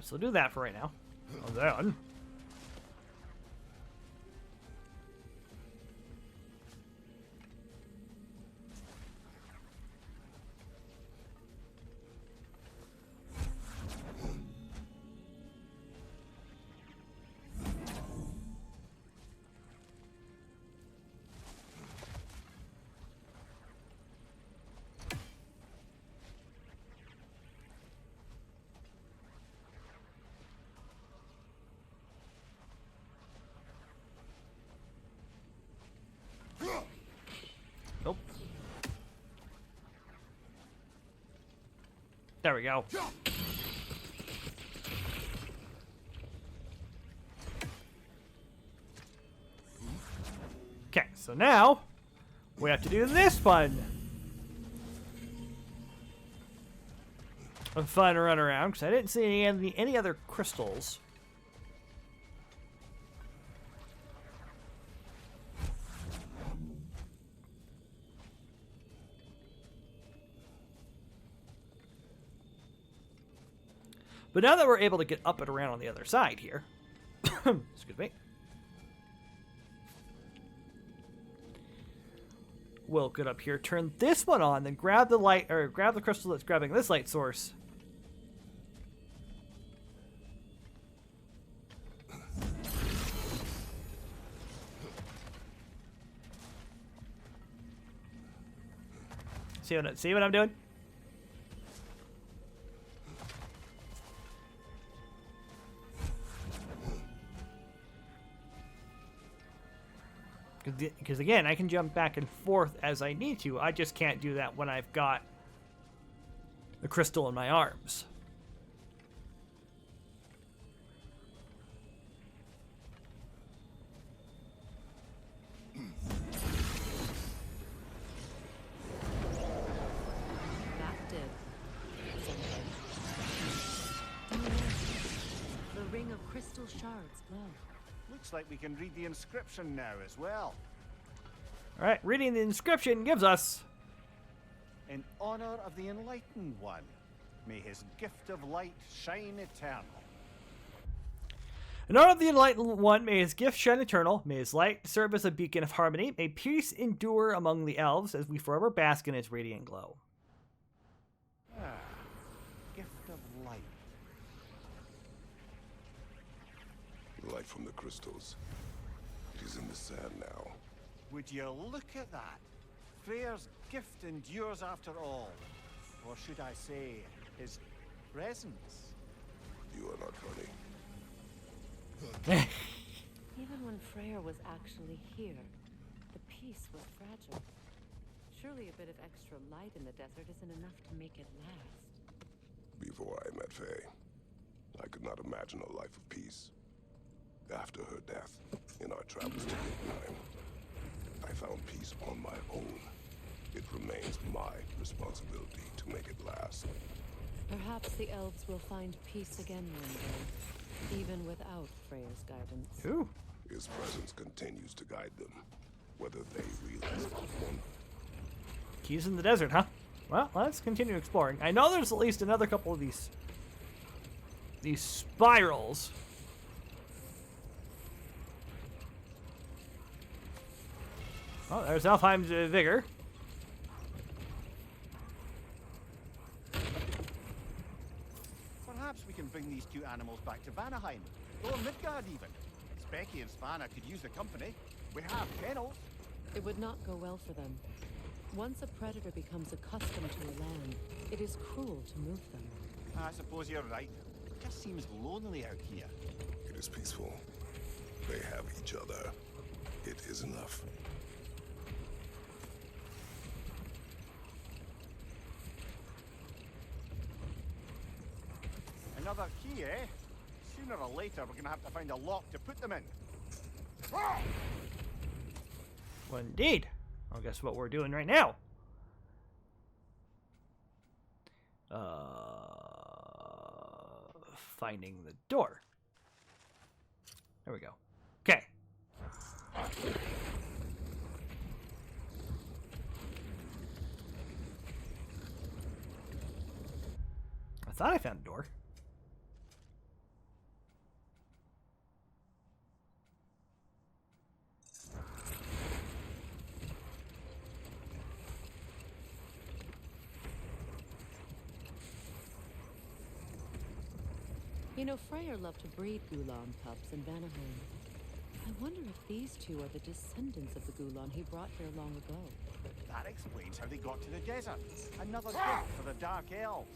So do that for right now. And then nope. There we go. Okay, so now we have to do this one. A fun run around because I didn't see any other crystals. But now that we're able to get up and around on the other side here, excuse me, we'll get up here, turn this one on, then grab the light, or grab the crystal that's grabbing this light source. See what I'm doing? Because again, I can jump back and forth as I need to. I just can't do that when I've got the crystal in my arms. That did something. The ring of crystal shards glow. Looks like we can read the inscription now as well. Alright, reading the inscription gives us... In honor of the Enlightened One, may his gift of light shine eternal. In honor of the Enlightened One, may his gift shine eternal. May his light serve as a beacon of harmony. May peace endure among the elves as we forever bask in its radiant glow. Ah, gift of light. Light from the crystals. It is in the sand now. Would you look at that? Freyr's gift endures after all. Or should I say, his presents. You are not funny. Even when Freyr was actually here, the peace was fragile. Surely a bit of extra light in the desert isn't enough to make it last. Before I met Faye, I could not imagine a life of peace. After her death, in our travels to Alfheim, I found peace on my own. It remains my responsibility to make it last. Perhaps the elves will find peace again one day, even without Freyr's guidance. Ooh. His presence continues to guide them, whether they realize it or not. Keys in the desert, huh? Well, let's continue exploring. I know there's at least another couple of these spirals. Oh, there's Alfheim's vigor. Perhaps we can bring these two animals back to Vanaheim, or Midgard even. Specky and Svanna could use the company. We have kennels. It would not go well for them. Once a predator becomes accustomed to a land, it is cruel to move them. I suppose you're right. It just seems lonely out here. It is peaceful. They have each other. It is enough. Another key, eh? Sooner or later, we're gonna have to find a lock to put them in. Well, indeed. Well, guess what we're doing right now? Finding the door. There we go. Okay. I thought I found a door. You know, Freyr loved to breed Gulan pups in Vanaheim. I wonder if these two are the descendants of the Gulan he brought here long ago. That explains how they got to the desert. Another gift for the Dark Elves.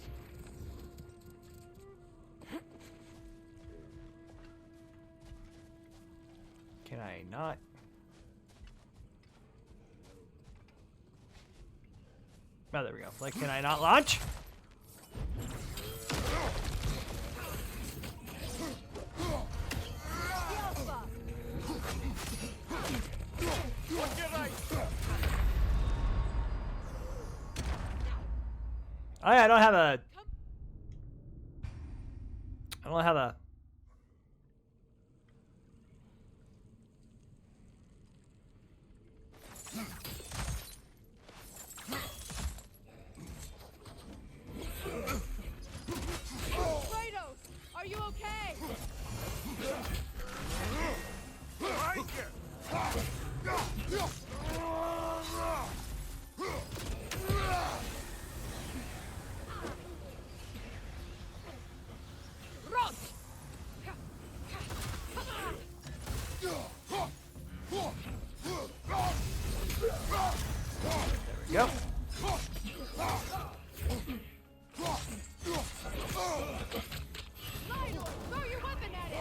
Can I not? Oh, there we go. Like, can I not launch? Oh yeah, I don't have a... Are you okay? Yep. Throw your weapon at it!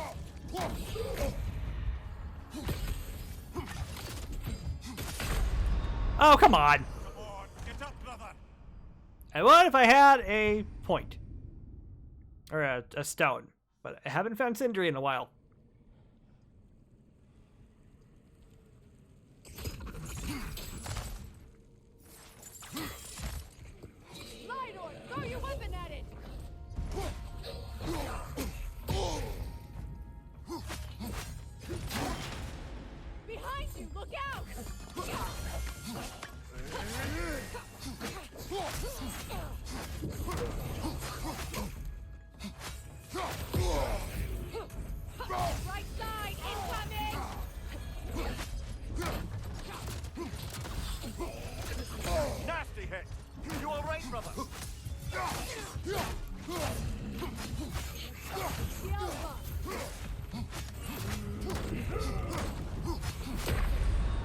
Oh, come on. Come on, get up, brother. And what if I had a point? Or a stone. But I haven't found Sindri in a while. Throw your weapon at it! Behind you! Look out! Right side! Incoming! Nasty hit. You all right, brother?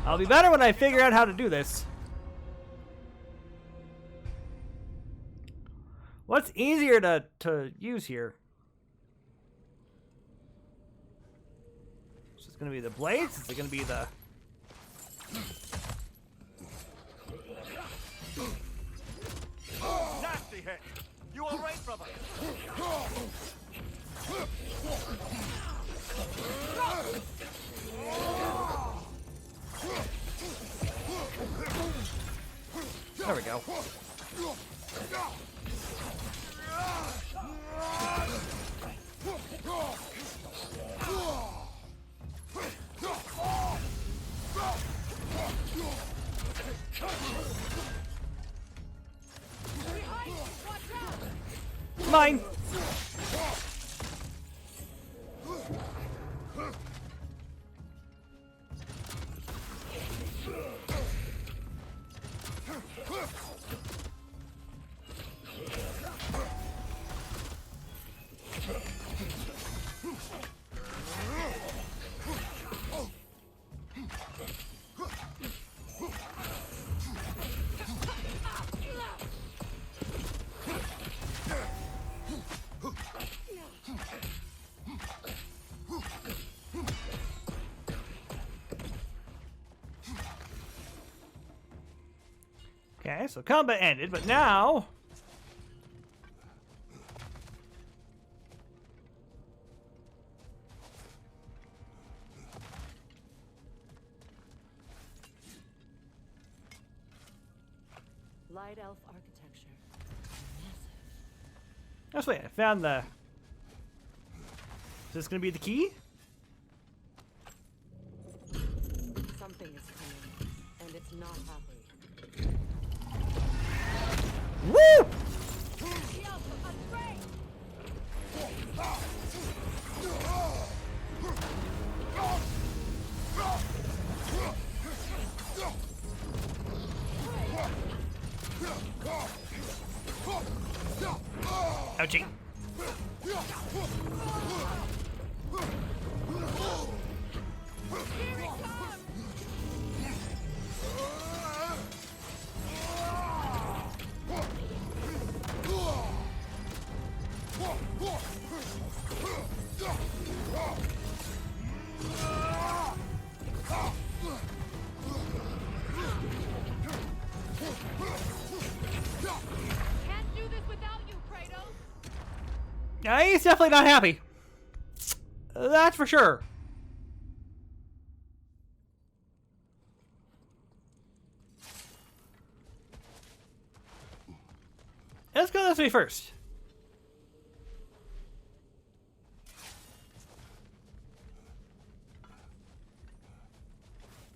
I'll be better when I figure out how to do this. What's it's easier to use here. So it's gonna be the blades. Is it gonna be the? Nasty hit. You all right, brother? There we go. Mine. Okay, so combat ended, but now... Light elf architecture. Massive. Let's wait, I found the... Is this gonna be the key? Something is coming, and it's not happy. Woo! Ouchie. Can't do this without you, Kratos. Yeah, he's definitely not happy. That's for sure. Let's go this way first.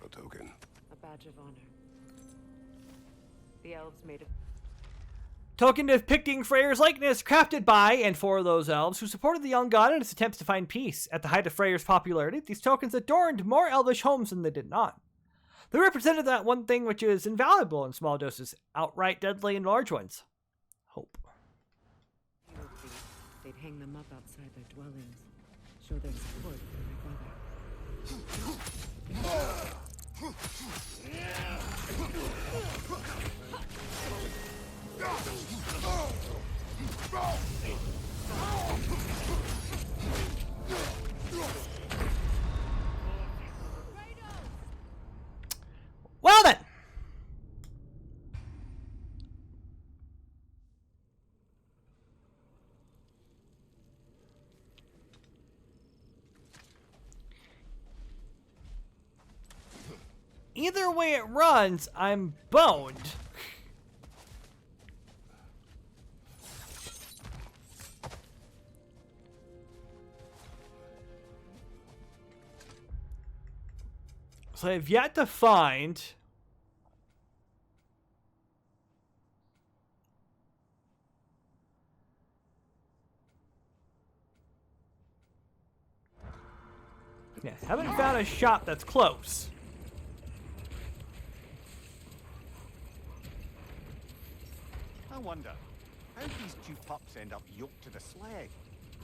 A token. A badge of honor. The elves made it. Token depicting Freyr's likeness, crafted by and for those elves who supported the young god in its attempts to find peace. At the height of Freyr's popularity, these tokens adorned more elvish homes than they did not. They represented that one thing which is invaluable in small doses, outright deadly in large ones. Hope. They'd hang them up outside their dwellings, show their support for my brother. Well then! Either way it runs, I'm boned. So I've yet to find... Yeah, haven't found a shop that's close. I wonder, how did these two pups end up yoked to the sled?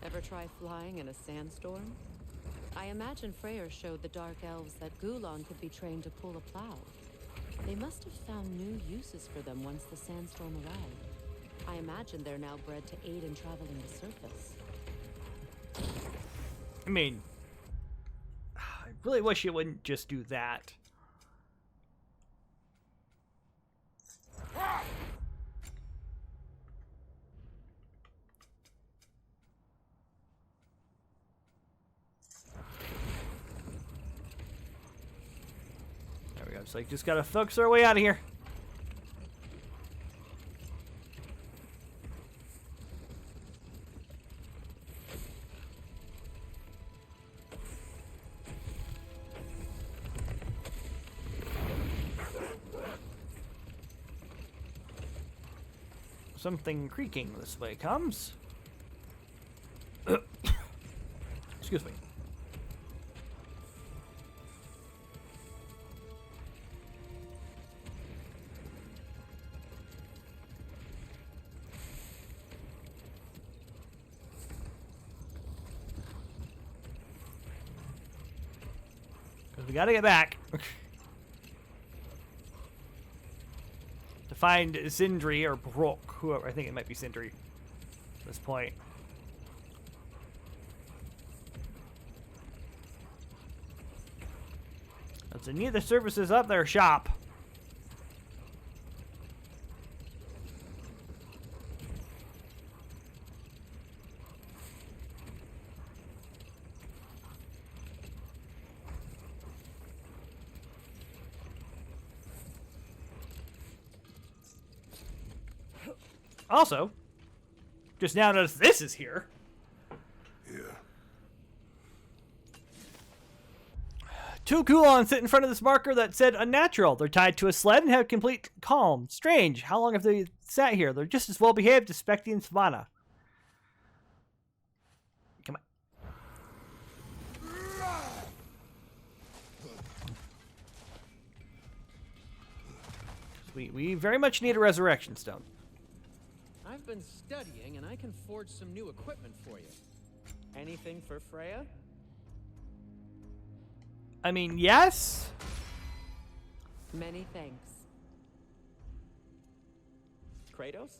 Ever try flying in a sandstorm? I imagine Freyr showed the Dark Elves that Gulon could be trained to pull a plow. They must have found new uses for them once the sandstorm arrived. I imagine they're now bred to aid in traveling the surface. I mean, I really wish it wouldn't just do that. There we go. It's like just gotta focus our way out of here. Something creaking this way comes. Excuse me. Because we gotta get back. To find Sindri or Brooke, whoever. I think it might be Sindri at this point. So neither services up their shop. Also, just now noticed this is here. Yeah. Two Kulons sit in front of this marker that said unnatural. They're tied to a sled and have complete calm. Strange. How long have they sat here? They're just as well behaved as Specty and Savannah. Come on. We very much need a resurrection stone. I've been studying, and I can forge some new equipment for you. Anything for Freya? I mean, yes. Many thanks. Kratos?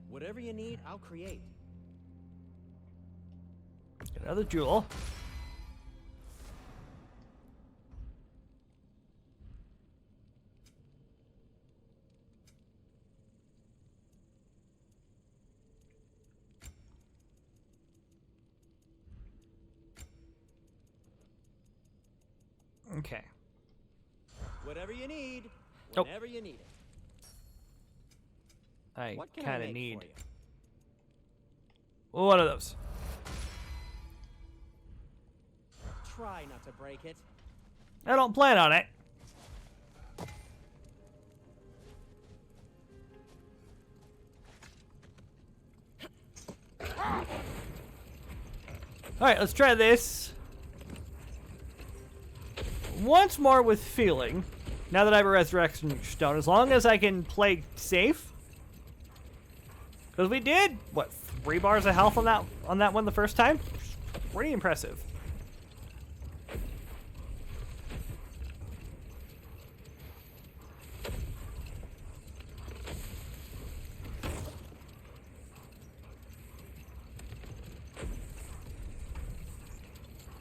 Whatever you need, I'll create. Another jewel. Okay. Whatever you need, Oh. whenever you need it. I What can I kind of make need for you? one of those. Try not to break it. I don't plan on it. Alright, let's try this. Once more with feeling. Now that I have a resurrection stone, as long as I can play safe. Because we did, what, 3 bars of health on that one the first time? Pretty impressive.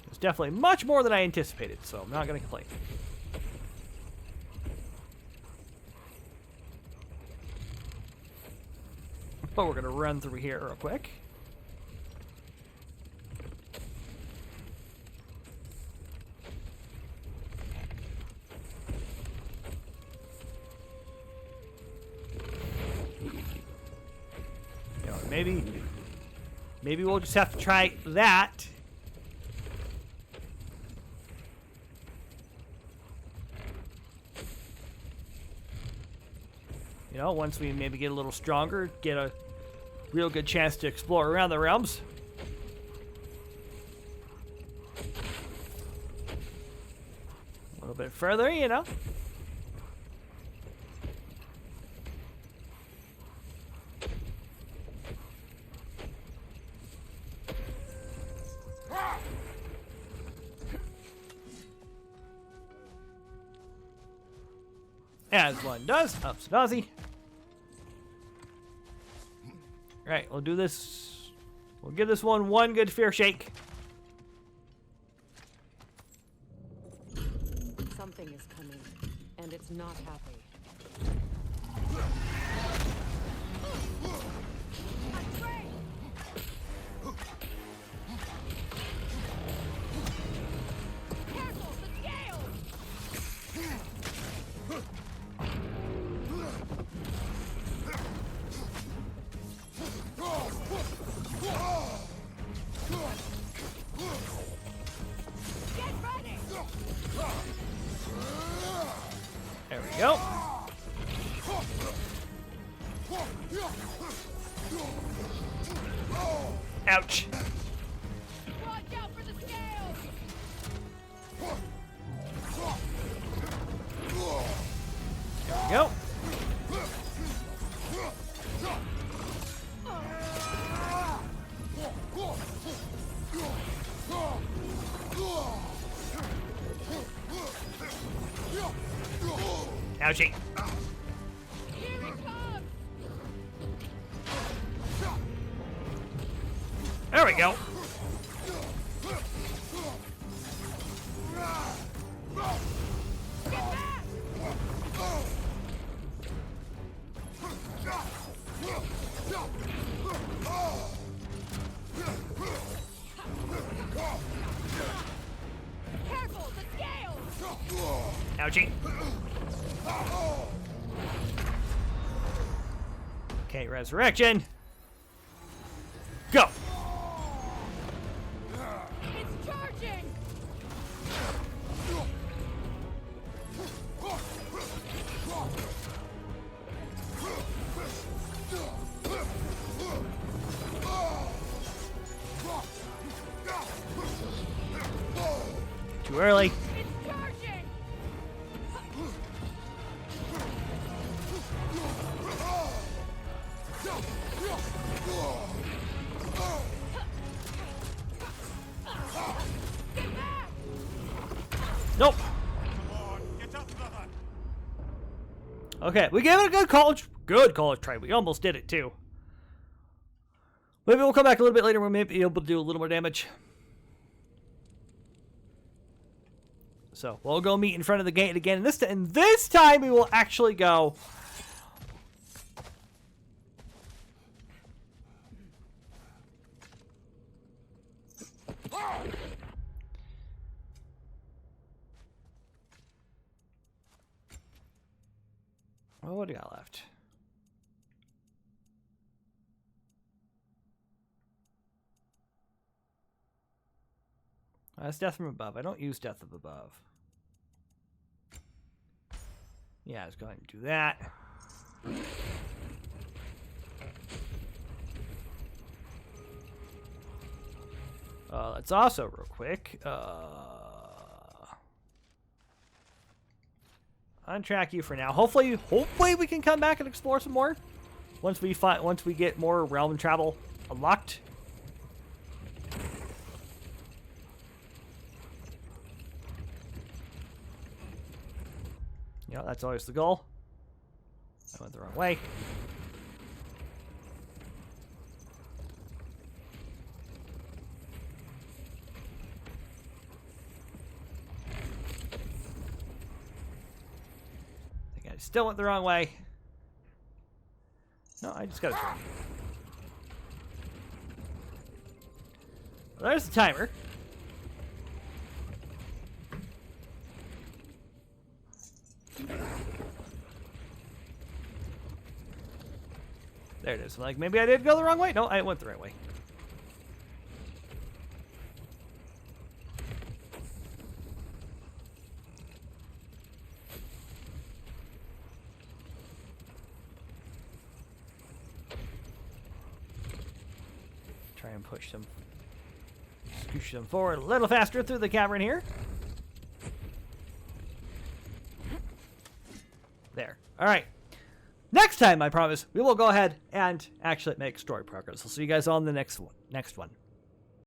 It's definitely much more than I anticipated, so I'm not going to complain. But we're going to run through here real quick. You know, maybe we'll just have to try that. You know, once we maybe get a little stronger, get a real good chance to explore around the realms. A little bit further, you know. As one does. Ups and Aussie. Right, we'll do this. We'll give this one good fear shake. Something is coming, and it's not happy. Careful, the scales! Get ready! There we go. Ouch. Watch out for the scales! There we go. Ouchie. Here it comes! There we go. Get back! Careful, the scales! Ouchie. Okay, resurrection. Go. It's charging! Too early. It's charging! Get back! Nope. Come on, get up, brother. Okay, we gave it a good college try. We almost did it too. Maybe we'll come back a little bit later. We may be able to do a little more damage. So we'll go meet in front of the gate again. And this time we will actually go. Oh, what do you got left? That's Death from Above. I don't use Death of Above. Yeah, I was going to do that. Let's also, real quick, untrack you for now. Hopefully we can come back and explore some more once we get more realm travel unlocked. You know, that's always the goal. I went the wrong way. I think I still went the wrong way. No, I just gotta try. Well, there's the timer. There it is. Like, maybe I did go the wrong way? No, I went the right way. Try and push them, scoosh them forward a little faster through the cavern here. There. All right. Next time, I promise, we will go ahead and actually make story progress. I'll see you guys on the next one.